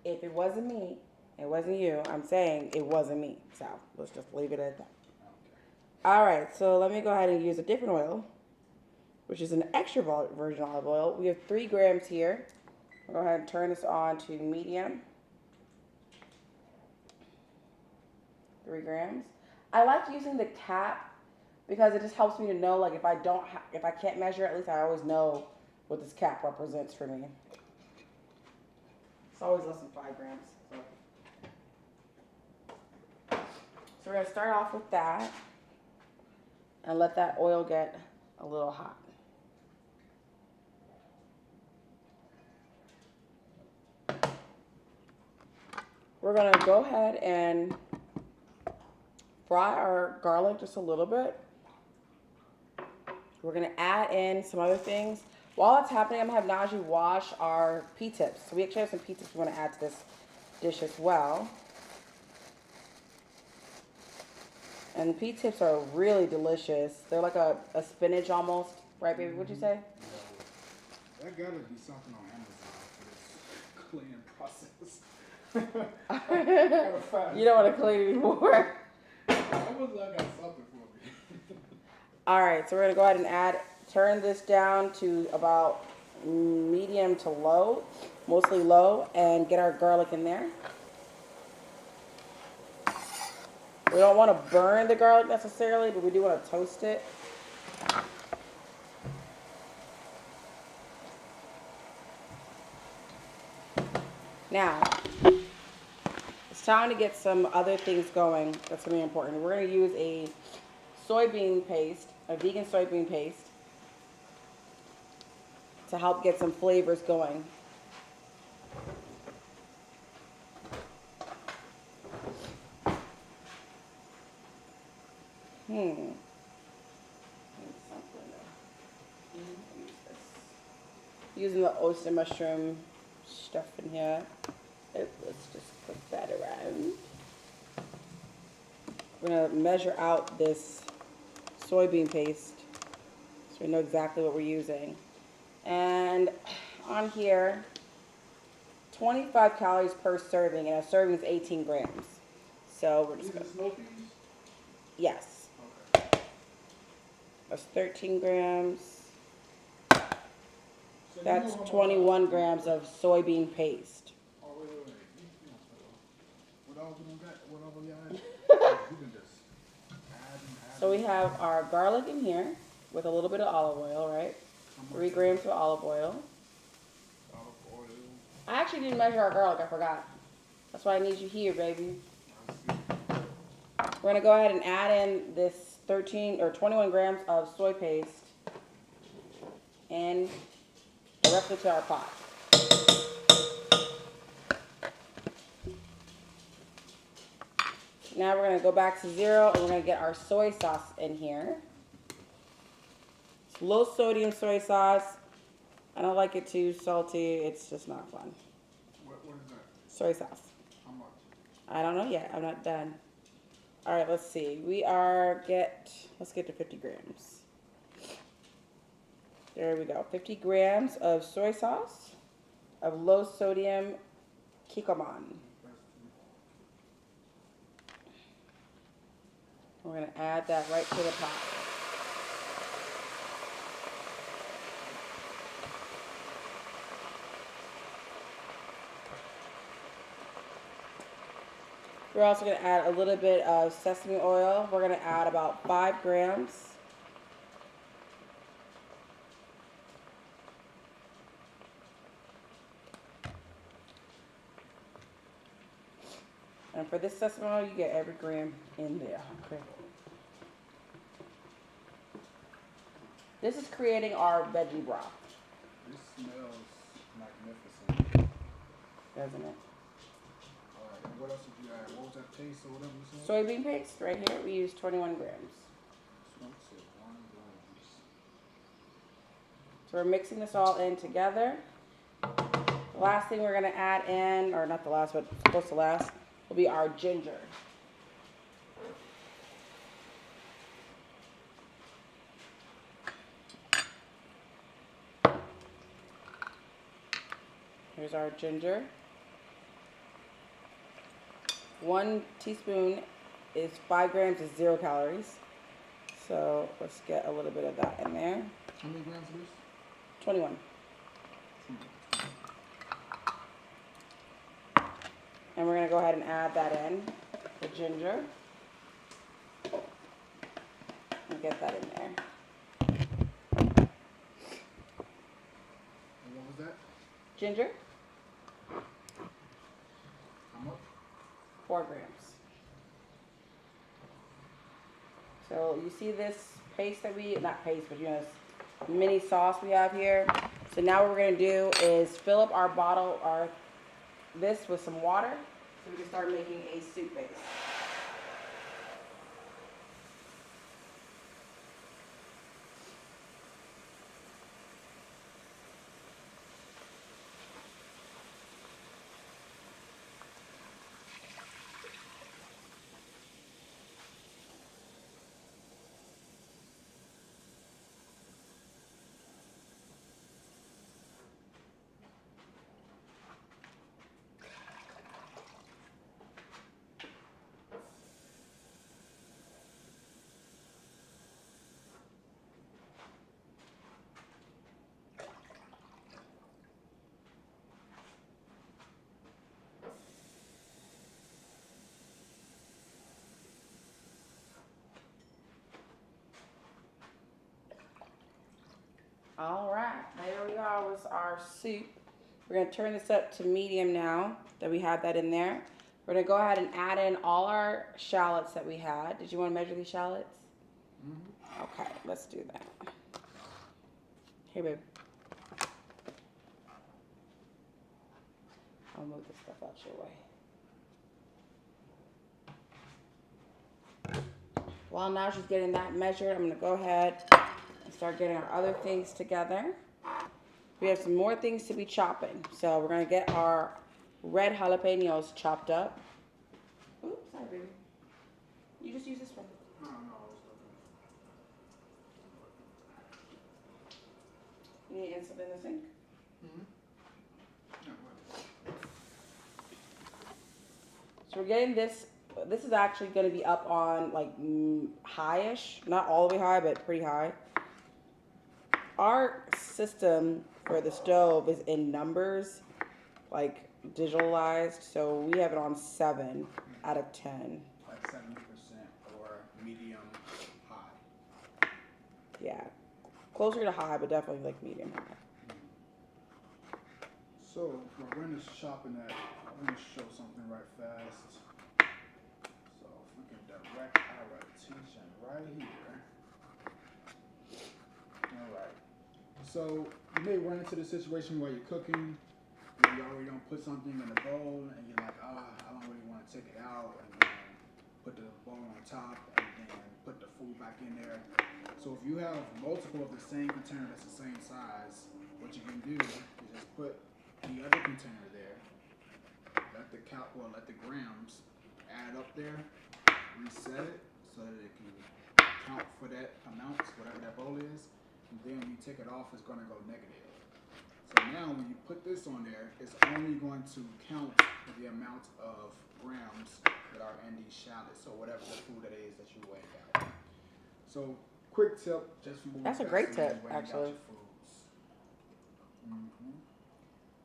if it wasn't me, it wasn't you. I'm saying it wasn't me. So, let's just leave it at that. Okay. All right, so let me go ahead and use a different oil, which is an extra virgin olive oil. We have 3 grams here. I'll go ahead and turn this on to medium. 3 grams. I like using the cap because it just helps me to know, like, if I can't measure, at least I always know what this cap represents for me. It's always less than 5 grams. So we're gonna start off with that and let that oil get a little hot. We're gonna go ahead and fry our garlic just a little bit. We're gonna add in some other things. While that's happening, I'm gonna have Najee wash our pea tips. So we actually have some pea tips we wanna add to this dish as well. And pea tips are really delicious. They're like a spinach almost, right, baby? What'd you say? Yeah. That gotta be something on Amazon for this cleaning process. You don't want to clean anymore. Amazon got something for me. All right, so we're gonna go ahead and turn this down to about medium to low, mostly low, and get our garlic in there. We don't want to burn the garlic necessarily, but we do want to toast it. Now, it's time to get some other things going that's going to be important. We're going to use a soybean paste, a vegan soybean paste, to help get some flavors going. Using the oyster mushroom stuff in here. Let's just put that around. We're gonna measure out this soybean paste so we know exactly what we're using. And on here, 25 calories per serving, and a serving is 18 grams. So we're just These are gonna, Smokies? yes, Okay. that's 13 grams. So you know That's how much 21 grams of soybean paste. Oh, wait. What else we don't got? What else we got? You can just add and add. So we have our garlic in here with a little bit of olive oil, right? 3 grams of olive oil. Olive oil. I actually didn't measure our garlic, I forgot. That's why I need you here, baby. I see. We're gonna go ahead and add in this 13 or 21 grams of soy paste in directly to our pot. Now we're gonna go back to 0 and we're gonna get our soy sauce in here. It's low sodium soy sauce. I don't like it too salty. It's just not fun. What is that? Soy sauce. How much? I don't know yet. I'm not done. All right, let's see. Let's get to 50 grams. There we go. 50 grams of soy sauce of low sodium kikkoman. We're going to add that right to the pot. We're also going to add a little bit of sesame oil. We're going to add about 5 grams. And for this sesame oil, you get every gram in there. Okay. This is creating our veggie broth. This smells magnificent. Doesn't it? Alright, and what else did you add? What was that paste or whatever you said? Soybean paste, right here, we use 21 grams. Smoked said 1 grams. So we're mixing this all in together. The last thing we're gonna add in, or not the last, but close to last, will be our ginger. Here's our ginger. 1 teaspoon is 5 grams, is 0 calories. So let's get a little bit of that in there. How many grams of this? 21. And we're gonna go ahead and add that in, the ginger. And get that in there. And what was that? Ginger, How much? 4 grams. So you see this paste that not paste, but this mini sauce we have here. So now what we're gonna do is fill up our bottle, this with some water, so we can start making a soup base. All right, there we are with our soup. We're gonna turn this up to medium now that we have that in there. We're gonna go ahead and add in all our shallots that we had. Did you wanna measure these shallots? Mm-hmm. Okay, let's do that. Here, babe. I'll move this stuff out your way. While now she's getting that measured, I'm gonna go ahead and start getting our other things together. We have some more things to be chopping. So we're gonna get our red jalapenos chopped up. Oops, sorry, baby. You just use this one. No. You need to insert in the sink? Mm-hmm. So we're getting this. This is actually going to be up on like high-ish, not all the way high, but pretty high. Our system for the stove is in numbers, like digitalized, so we have it on 7 out of 10. Like 70% or medium high. Yeah, closer to high, but definitely like medium high. So while Reina's shopping at, I'm gonna show something right fast. So if we can direct our attention right here. All right. So you may run into the situation where you're cooking, and you already don't put something in the bowl, and you're like, I don't really want to take it out, and then put the bowl on top, and then put the food back in there. So if you have multiple of the same container that's the same size, what you can do is just put the other container there, let the grams add up there, reset it so that it can count for that amount, whatever that bowl is, and then when you take it off, it's gonna go negative. So now when you put this on there, it's only going to count for the amount of grams that are in these shallots, so whatever the food that is that you weigh out. So quick tip, just for moving. That's a great tip, actually.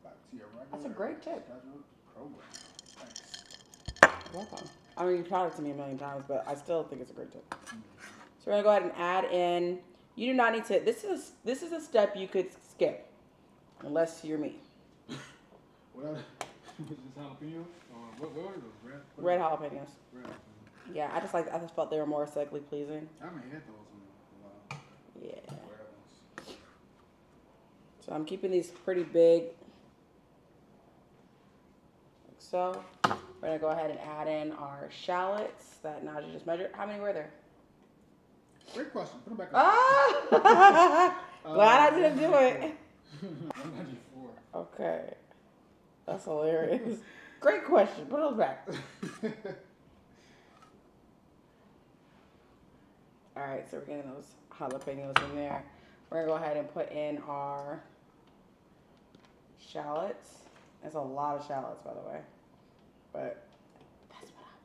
Back to your regular. That's a great tip. Program. Thanks. Welcome. I mean, you've taught it to me a million times, but I still think it's a great tip. So we're gonna go ahead and add in. You do not need to. This is a step you could skip, unless you're me. What are this jalapeno? What are those? Red jalapenos. Red jalapenos. Yeah, I just felt they were more aesthetically pleasing. I haven't had those in a while. Yeah. Red ones. So I'm keeping these pretty big. Like so. We're gonna go ahead and add in our shallots that Najee just measured. How many were there? Great question. Put them back up. Ah! Glad I didn't do it. 194. Okay. That's hilarious. Great question. Put those back. All right, so we're getting those jalapenos in there. We're gonna go ahead and put in our shallots. That's a lot of shallots, by the way. But that's what I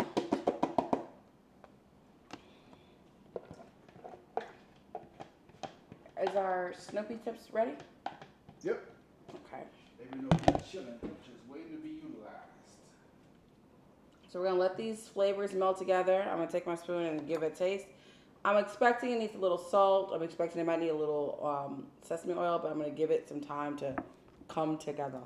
want. Is our Snoopy tips ready? Yep. Okay. Baby no good chilling, just waiting to be utilized. So we're gonna let these flavors melt together. I'm gonna take my spoon and give it a taste. I'm expecting it needs a little salt. I'm expecting it might need a little sesame oil, but I'm gonna give it some time to come together.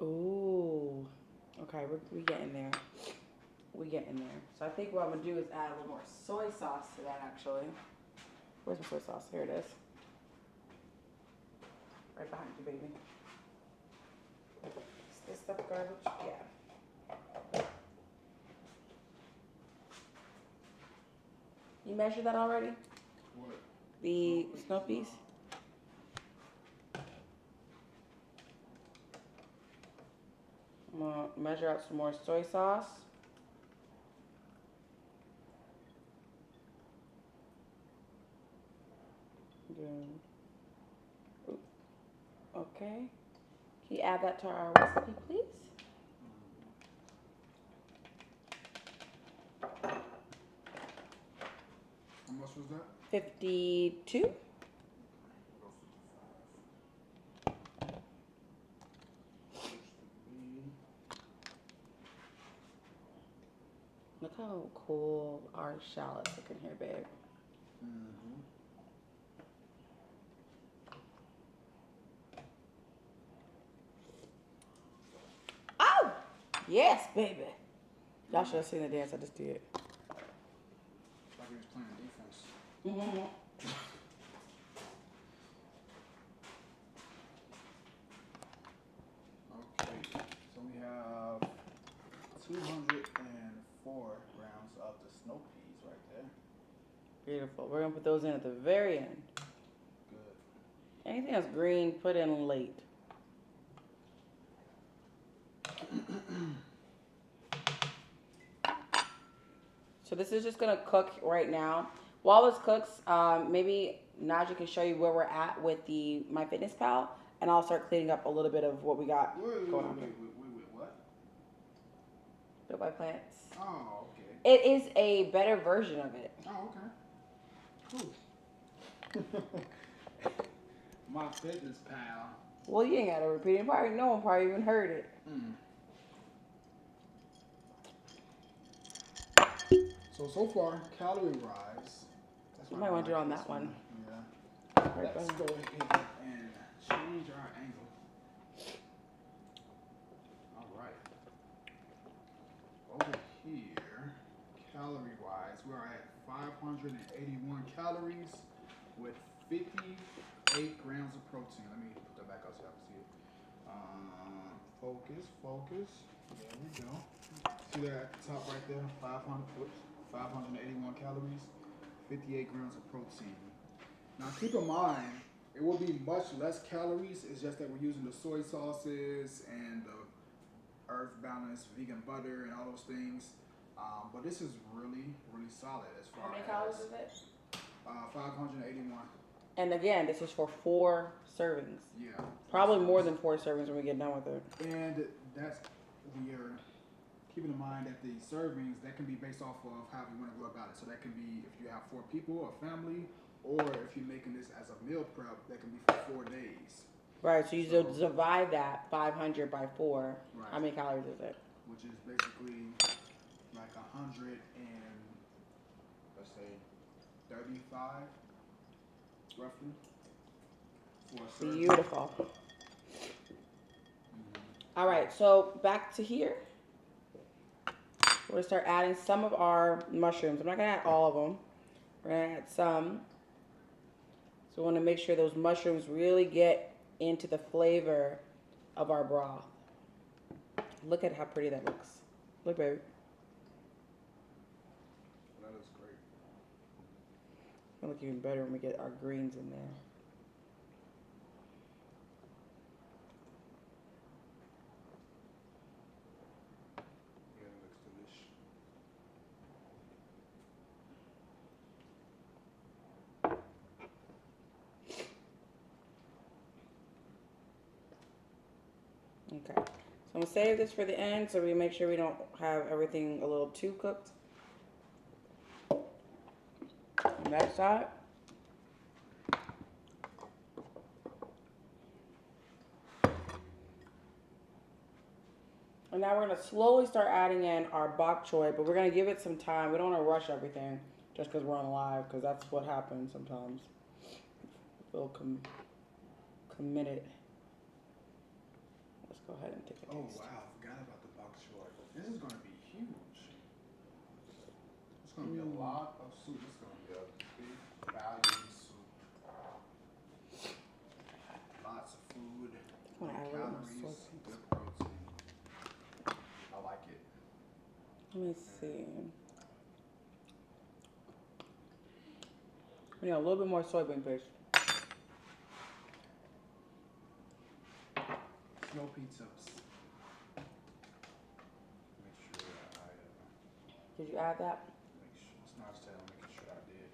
Ooh. Okay, we getting there. We getting there. So I think what I'm gonna do is add a little more soy sauce to that actually. Where's my soy sauce? Here it is. Right behind you, baby. Is this stuff garbage? Yeah. You measured that already? What? The Snoopy's? I'm gonna measure out some more soy sauce. Okay. Can you add that to our recipe, please? How much was that? 52. Look how cool our shallots look in here, babe. Mm-hmm. Oh! Yes, baby. Y'all should have seen the dance I just did. Like he was playing defense. Mm-hmm. Okay, so we have 204 grams of the snow peas right there. Beautiful. We're gonna put those in at the very end. Good. Anything that's green, put in late. So this is just gonna cook right now. While this cooks, maybe Najee can show you where we're at with the MyFitnessPal and I'll start cleaning up a little bit of what we got Wait, going on. what? Built by Plants. Oh, okay. It is a better version of it. Oh, okay. Cool. My Fitness Pal. Well, you ain't got to repeat it. Probably no one probably even heard it. So far, calorie rise. You might want to do it on that one. Yeah. Let's go ahead and change our angle. All right. Over here, calorie wise, we are at 581 calories with 58 grams of protein. Let me put that back out so y'all can see it. Focus. There we go. See that at the top right there? 581 calories, 58 grams of protein. Now keep in mind, it will be much less calories. It's just that we're using the soy sauces and the earth balance, vegan butter, and all those things. But this is really, really solid as far as. How many calories is it? 581. And again, this is for 4 servings. Yeah. Probably more than 4 servings when we get done with it. And that's, we are keeping in mind that the servings, that can be based off of how we want to go about it. So that can be if you have 4 people, a family, or if you're making this as a meal prep, that can be for 4 days. Right, so you divide that 500 by 4. Right. How many calories is it? Which is basically like 100 and, let's say, 35, roughly. Beautiful. All right, so back to here. We're gonna start adding some of our mushrooms. I'm not gonna add all of them. We're gonna add some. So we want to make sure those mushrooms really get into the flavor of our broth. Look at how pretty that looks. Look, baby. That looks great. It'll look even better when we get our greens in there. Yeah, it looks delicious. Okay, so I'm gonna save this for the end so we make sure we don't have everything a little too cooked. On that side. And now we're gonna slowly start adding in our bok choy, but we're gonna give it some time. We don't wanna rush everything just because we're on live, because that's what happens sometimes. Feel committed. Let's go ahead and take a taste. Oh wow, I forgot about the bok choy. This is gonna be huge. It's gonna be a lot of soup. It's gonna be a big value soup. Lots of food, calories, good protein. I like it. Let me see. We need a little bit more soybean paste. Snow pizza's. Make sure I Did you add that? make sure it's not said. I'm making sure I did.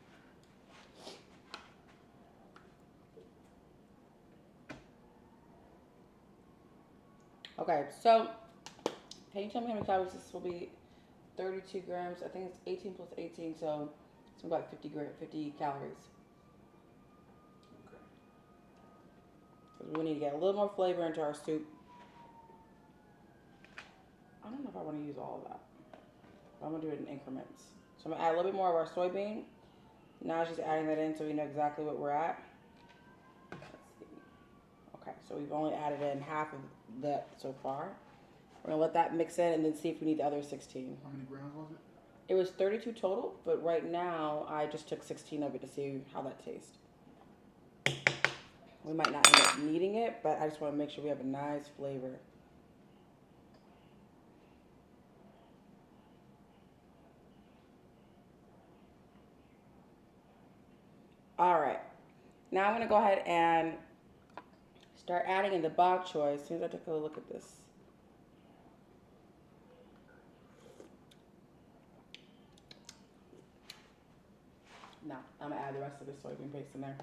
Okay, so can you tell me how many calories this will be? 32 grams. I think it's 18 plus 18, so it's about 50 calories. Okay. Because we need to get a little more flavor into our soup. I don't know if I want to use all of that. I'm going to do it in increments. So I'm going to add a little bit more of our soybean. Now she's adding that in so we know exactly what we're at. Let's see. Okay, so we've only added in half of that so far. We're going to let that mix in and then see if we need the other 16. How many grams was it? It was 32 total, but right now I just took 16 of it to see how that tastes. We might not end up needing it, but I just want to make sure we have a nice flavor. All right, now I'm going to go ahead and start adding in the bok choy as soon as I take a look at this. No, I'm going to add the rest of the soybean paste in there.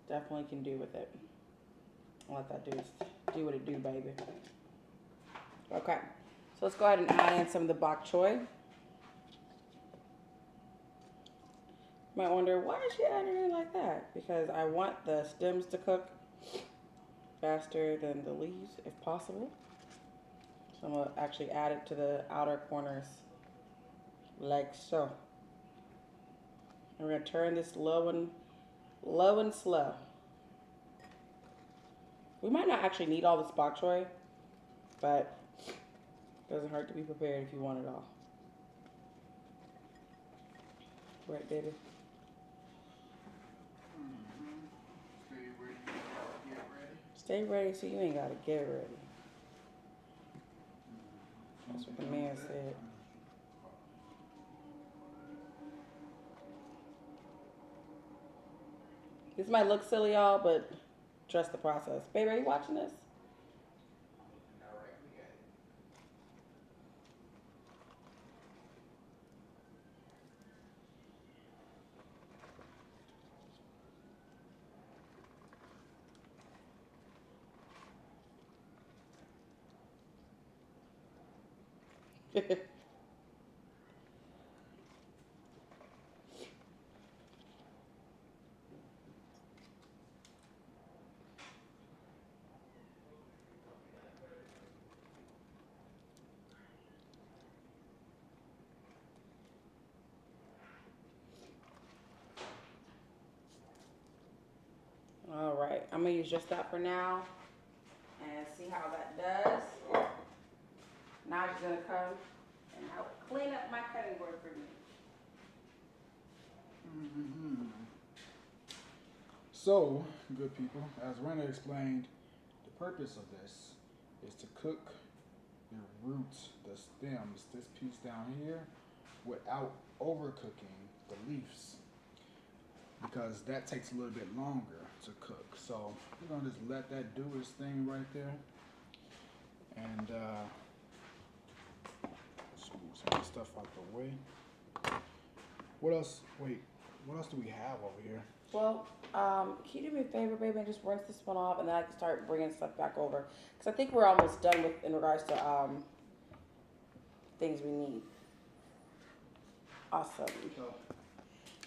Definitely can do with it. I'll let that do what it do, baby. Okay, so let's go ahead and add in some of the bok choy. You might wonder, why is she adding it in like that? Because I want the stems to cook faster than the leaves, if possible. So I'm gonna actually add it to the outer corners, like so. And we're gonna turn this low and slow. We might not actually need all this bok choy, but it doesn't hurt to be prepared if you want it all. Right, baby? Stay ready, get ready. Stay ready so you ain't gotta get ready. That's what the man said. This might look silly, y'all, but trust the process. Baby, are you watching this? Alright, we got All right, I'm gonna use just that for now and see how that does. Now she's gonna come and help clean up my cutting board for me. So, good people, as Reina explained, the purpose of this is to cook the roots, the stems, this piece down here, without overcooking the leaves, because that takes a little bit longer to cook. So we're gonna just let that do its thing right there, and smooth some of the stuff out the way. What else? Wait, what else do we have over here? Well, can you do me a favor, baby, and just rinse this one off, and then I can start bringing stuff back over, because I think we're almost done with in regards to things we need. Awesome.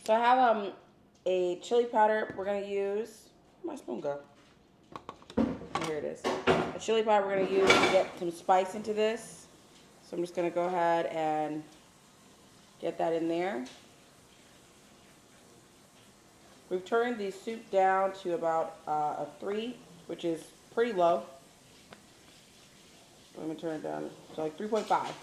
So I have a chili powder we're gonna use. Where'd my spoon go? Here it is. A chili powder we're gonna use to get some spice into this. So I'm just gonna go ahead and get that in there. We've turned the soup down to about a 3, which is pretty low. Let me turn it down to like 3.5.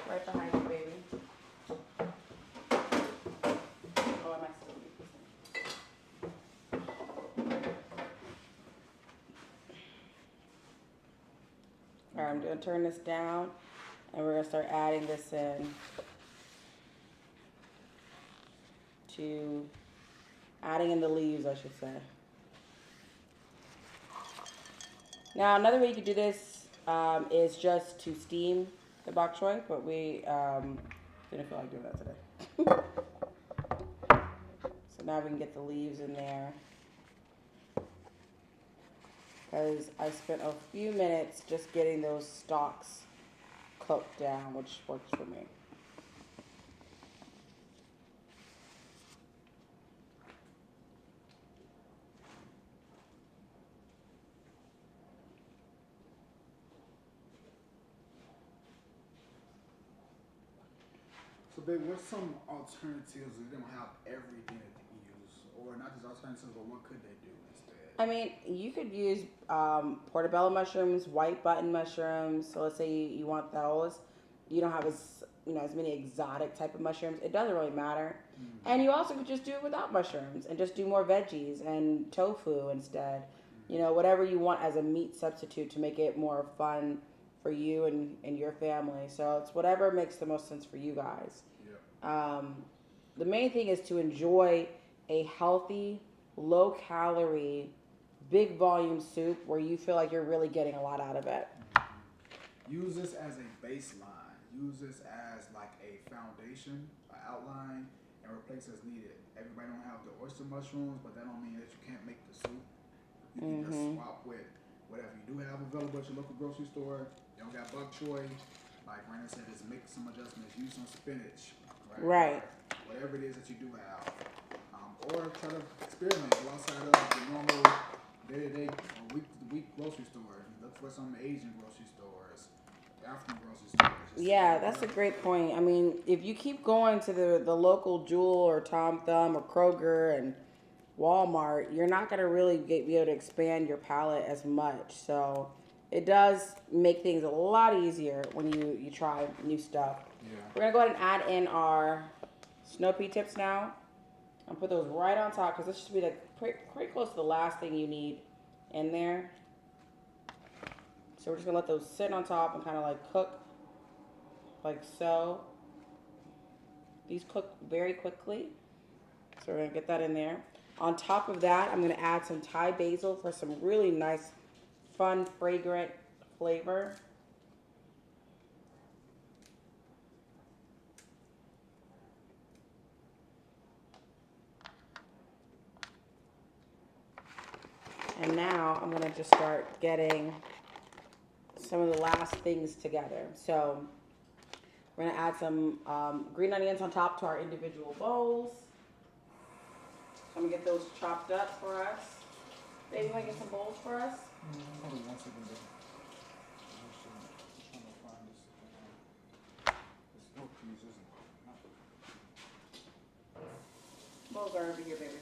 Right behind you, baby. Oh, I messed up. All right, I'm gonna turn this down, and we're gonna start adding this in to adding in the leaves, I should say. Now, another way you could do this is just to steam the bok choy, but we didn't feel like doing that today. So now we can get the leaves in there, because I spent a few minutes just getting those stalks cooked down, which works for me. So, babe, what's some alternatives that don't have everything that they use, or not just alternatives, but what could they do instead? I mean, you could use portobello mushrooms, white button mushrooms. So let's say you want those. You don't have as many exotic type of mushrooms. It doesn't really matter. Mm-hmm. And you also could just do it without mushrooms and just do more veggies and tofu instead. Mm-hmm. You know, whatever you want as a meat substitute to make it more fun for you and your family. So it's whatever makes the most sense for you guys. Yep. The main thing is to enjoy a healthy, low calorie, big volume soup where you feel like you're really getting a lot out of it. Use this as a baseline. use this as like a foundation, an outline, and replace as needed. Everybody don't have the oyster mushrooms, but that don't mean that you can't make the soup. You can just swap with whatever you do have available at your local grocery store. You don't got bok choy. Like Reina said, just make some adjustments. Use some spinach, right? Right. Whatever it is that you do have. Or try to experiment. Go outside of the normal day-to-day or week-to-week grocery store. Look for some Asian grocery stores, African grocery stores. Yeah, that's a great point. I mean, if you keep going to the local Jewel or Tom Thumb or Kroger and Walmart, you're not going to really be able to expand your palate as much. So it does make things a lot easier when you try new stuff. Yeah. We're going to go ahead and add in our snow pea tips now. I'll put those right on top because this should be like pretty close to the last thing you need in there. So we're just going to let those sit on top and kind of like cook like so. These cook very quickly. So we're going to get that in there. On top of that, I'm going to add some Thai basil for some really nice, fun, fragrant flavor. And now I'm going to just start getting some of the last things together. So we're going to add some green onions on top to our individual bowls. I'm going to get those chopped up for us. Baby, you want to get some bowls for us? Hold on 1 second, baby. I'm trying to find this snow peas, isn't it? Bowls are over here, baby.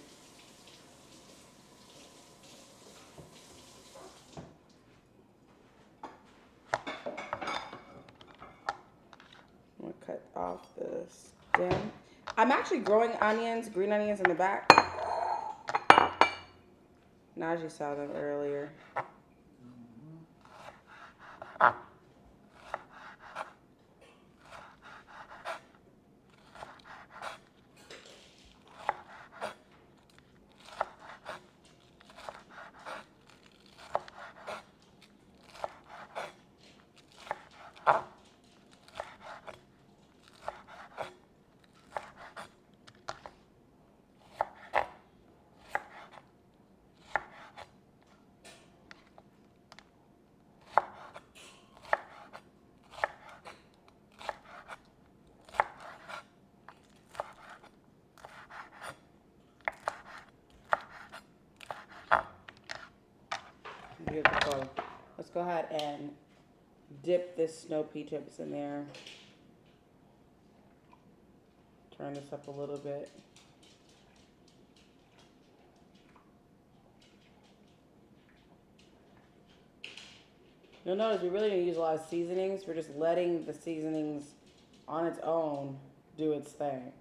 I'm going to cut off the stem. I'm actually growing onions, green onions in the back. Najee saw them earlier. Beautiful. Let's go ahead and dip this snow pea chips in there. Turn this up a little bit. You'll notice we really didn't use a lot of seasonings. We're just letting the seasonings on its own do its thing.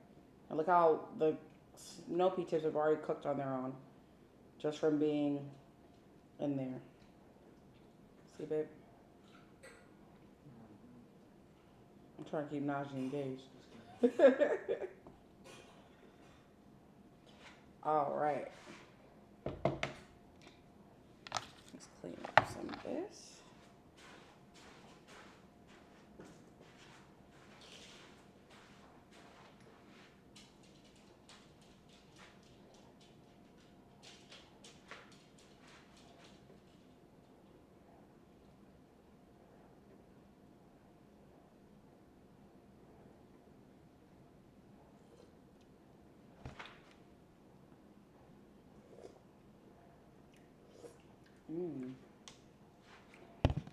And look how the snow pea chips have already cooked on their own, just from being in there. See, babe? I'm trying to keep Najee engaged. All right. Let's clean up some of this.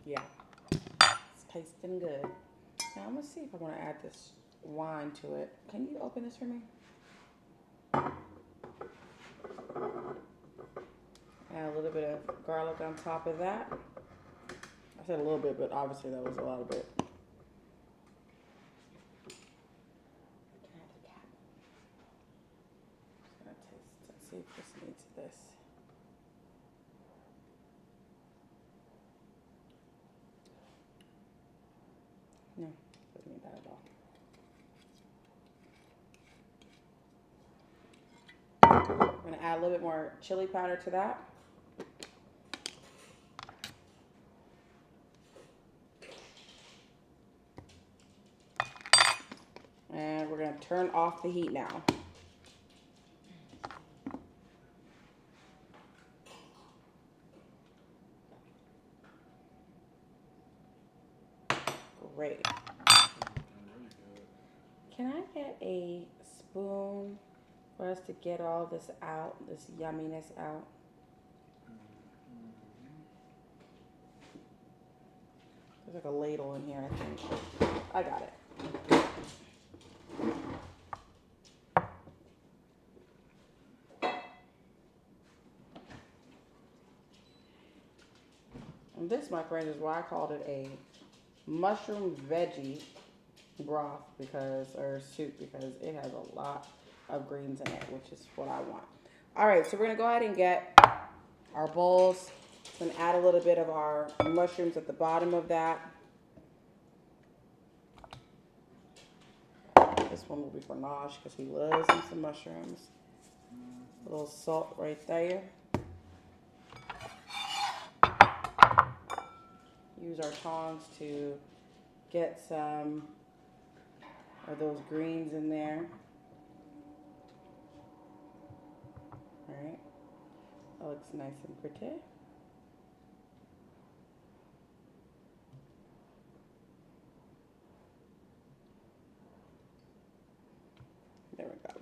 Yeah, it's tasting good. Now I'm gonna see if I want to add this wine to it. Can you open this for me? Add a little bit of garlic on top of that. I said a little bit, but obviously that was a lot of it. Can I have the cap? Just gonna taste and see if this needs this. No, doesn't need that at all. I'm gonna add a little bit more chili powder to that. and we're gonna turn off the heat now. Great. Can I get a spoon for us to get all this out, this yumminess out? There's like a ladle in here, I think. I got it. And this, my friend, is why I called it a mushroom veggie broth or soup, because it has a lot of greens in it, which is what I want. All right, so we're gonna go ahead and get our bowls and add a little bit of our mushrooms at the bottom of that. This one will be for Nosh because he loves him some mushrooms. A little salt right there. Use our tongs to get some of those greens in there. All right, that looks nice and pretty. There we go.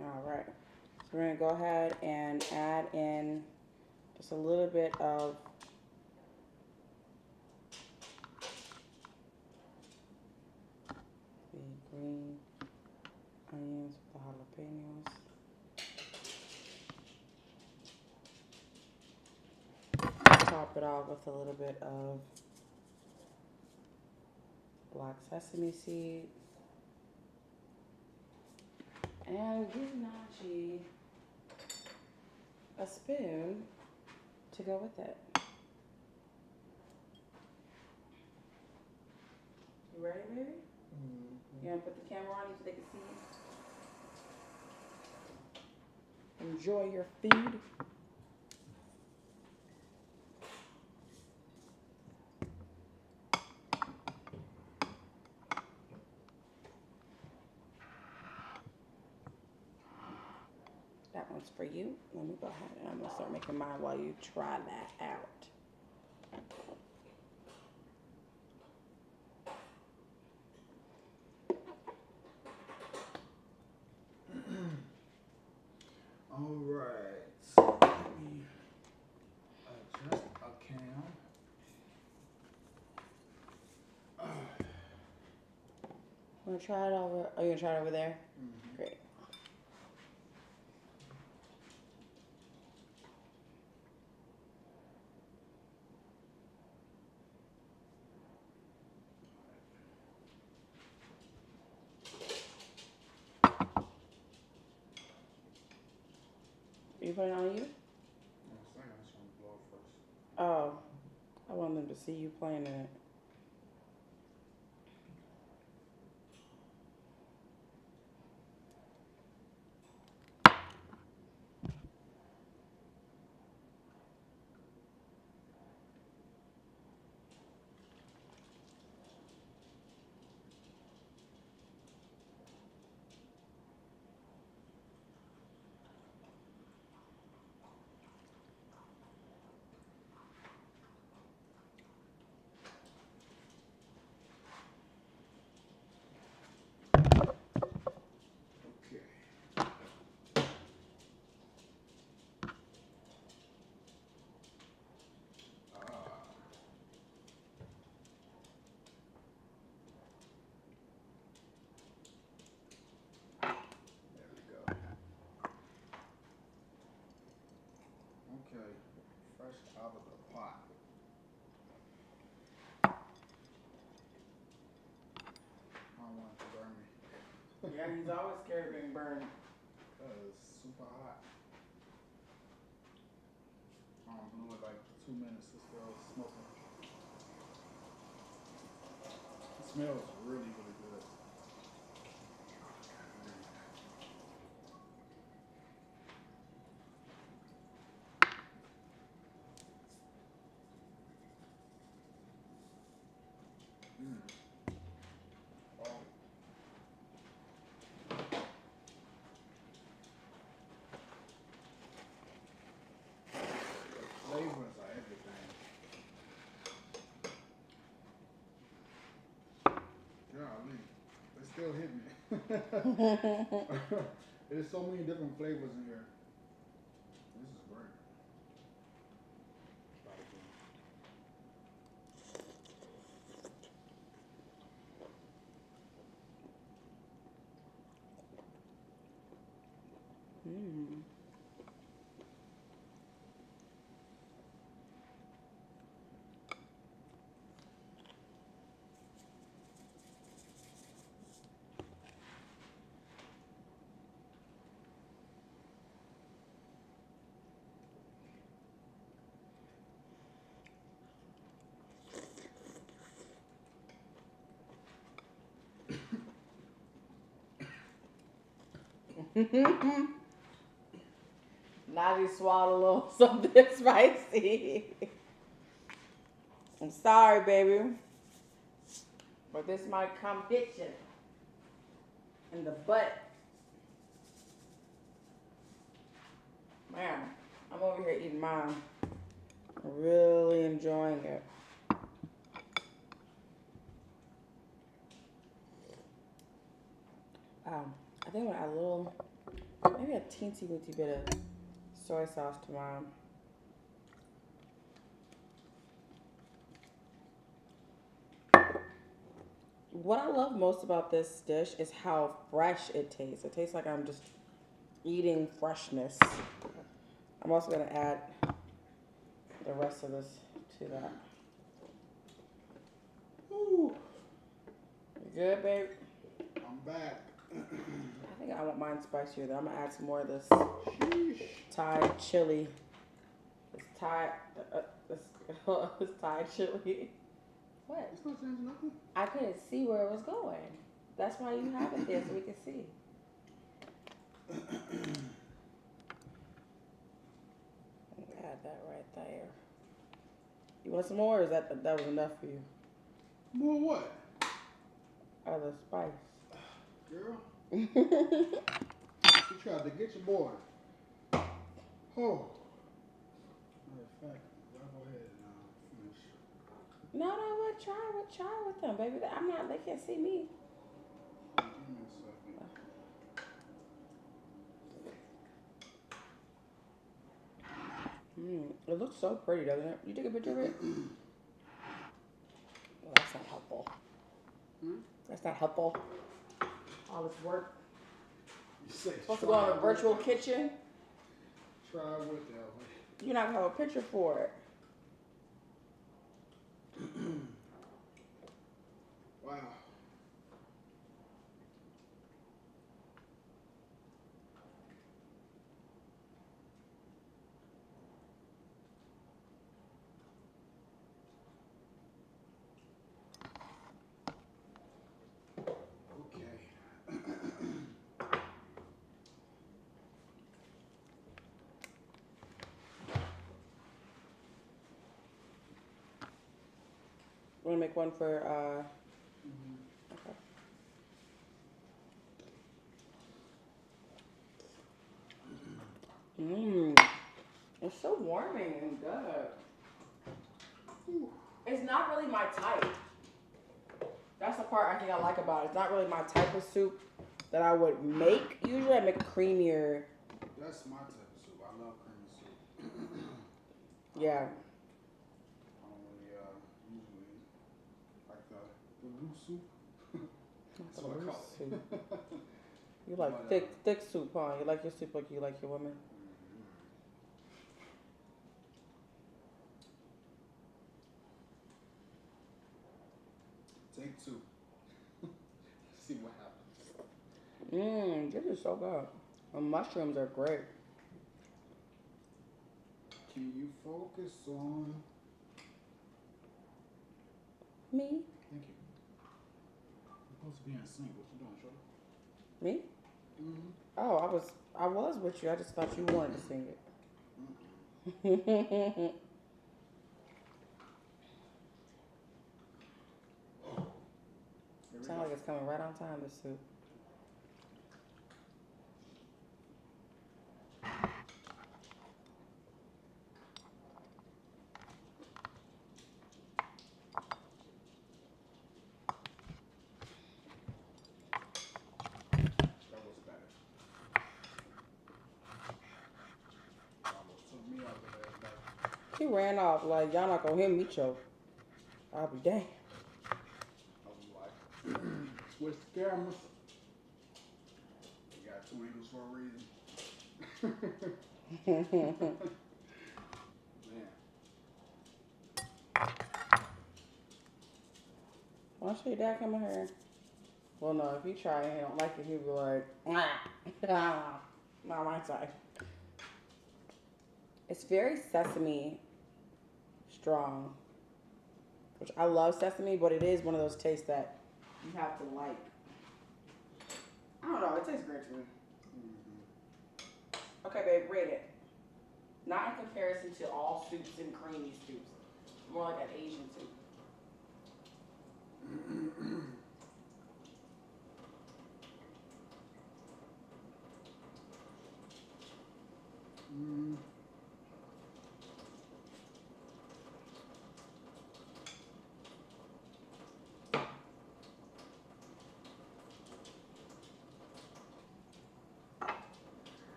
All right, so we're gonna go ahead and add in just a little bit of the green onions with the jalapenos. Top it off with a little bit of black sesame seed. And give Najee a spoon to go with it. You ready, baby? Mm-hmm. You gonna put the camera on so they can see you? Enjoy your food. That one's for you. Let me go ahead and I'm gonna start making mine while you try that out. All right, so let me adjust a cam. Wanna try it over? Oh, you gonna try it over there? Mm-hmm. Great. You put it on you? Yes, I just want to blow it first. Oh, I want them to see you playing in it. Yeah, he's always scared of being burned. It's super hot. Blew it like 2 minutes. It's still smoking. It smells really, really good. Mm. Oh. The flavors are everything. Golly, they still hit me. There's so many different flavors in here. This is great. Try it again. Mm. Now you swallowed a little something spicy. I'm sorry, baby. But this might come get you in the butt. Man, I'm over here eating mine. I'm really enjoying it. I think I'm gonna add a little, maybe a teensy weensy bit of soy sauce to mine. What I love most about this dish is how fresh it tastes. It tastes like I'm just eating freshness. I'm also gonna add the rest of this to that. Ooh. You good, babe? I'm back. I think I want mine spicier though. I'm gonna add some more of this Sheesh. Thai chili. This Thai, this Thai chili. What? It's not changing nothing. I couldn't see where it was going. That's why you have it there so we can see. Add that right there. You want some more, or is that was enough for you? More what? Out of the spice. Girl. She tried to get your boy. Oh. Matter of fact, y'all go ahead and finish. No, try with them, baby. I'm not. They can't see me. Give me a second. It looks so pretty, doesn't it? You take a picture of it? Well, that's not helpful. That's not helpful. All this work. You say Supposed to go on a virtual kitchen. Try with that. You're not gonna have a picture for it. Wow. Want to make one for, okay. It's so warming and good. It's not really my type. That's the part I think I like about it. It's not really my type of soup that I would make. Usually I make a creamier. That's my type of soup. I love creamy soup. Yeah. I don't really usually like the blue soup. That's what I call it. You like thick soup, huh? You like your soup like you like your women? Take two. See what happens. This is so good. The mushrooms are great. Can you focus on? Me? Thank you. You're supposed to be in sync. What you doing, Shorty? Me? Mm-hmm. Oh, I was with you. I just thought you wanted to sing it. Sounds like it's coming right on time, this soup. That was better. Almost took me out of there, but She ran off like, y'all not gonna hear me choke. I'll be dang. I was like, switch the cameras. We got 2 angles for a reason. Man. Why should your dad come in here? Well, no, if he try and he don't like it, he'll be like, not my side. It's very sesame strong, which I love sesame, but it is one of those tastes that you have to like. I don't know, it tastes great to me. Okay, babe, rate it. Not in comparison to all soups and creamy soups. More like an Asian soup.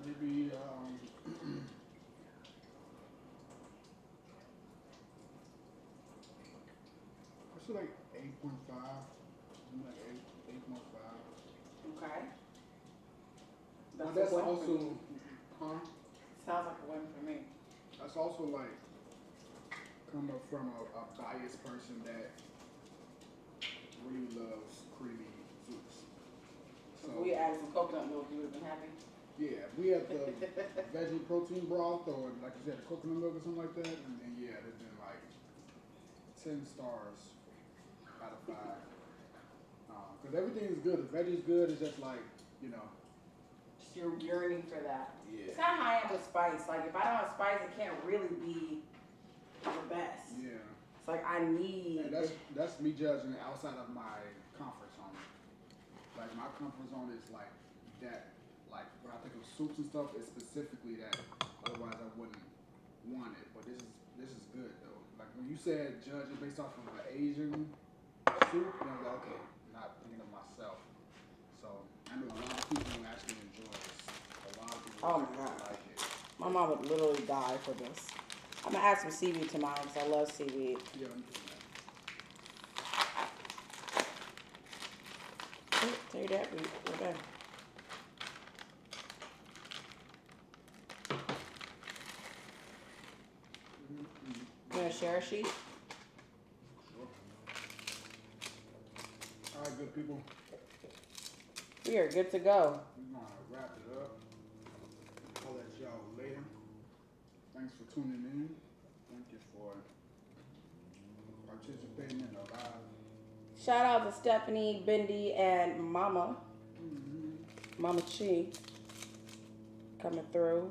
Maybe, I feel like 8.5. Like 8.5. Okay. But a that's win for also, me. huh? Sounds like a win for me. That's also like coming from a biased person that really loves creamy soups. So if we added some coconut milk, you would have been happy. Yeah, we had the veggie protein broth, or like you said, the coconut milk or something like that, and then yeah, there's been like 10 stars out of 5. Because everything is good. The veggie's good. It's just like, you know. Just you're yearning for that. Yeah. It's kind of high up with spice. Like if I don't have spice, it can't really be the best. Yeah. It's like I need. And that's me judging outside of my comfort zone. Like my comfort zone is like that. Like when I think of soups and stuff, it's specifically that. Otherwise, I wouldn't want it. But this is good though. Like when you said judge it based off of an Asian soup, then I was like, okay, not thinking of myself. So I know a lot of people who actually enjoy this. A lot of people Oh my God. like it. My mom would literally die for this. I'm gonna add some seaweed to mine because I love seaweed. Yeah, I'm doing that. Take that, we're done. You wanna share a sheet? Sure. All right, good people. We are good to go. We're gonna wrap it up. I'll let y'all later. Thanks for tuning in. Thank you for participating in the live. Shout out to Stephanie, Bindi, and Mama. Mama Chi coming through.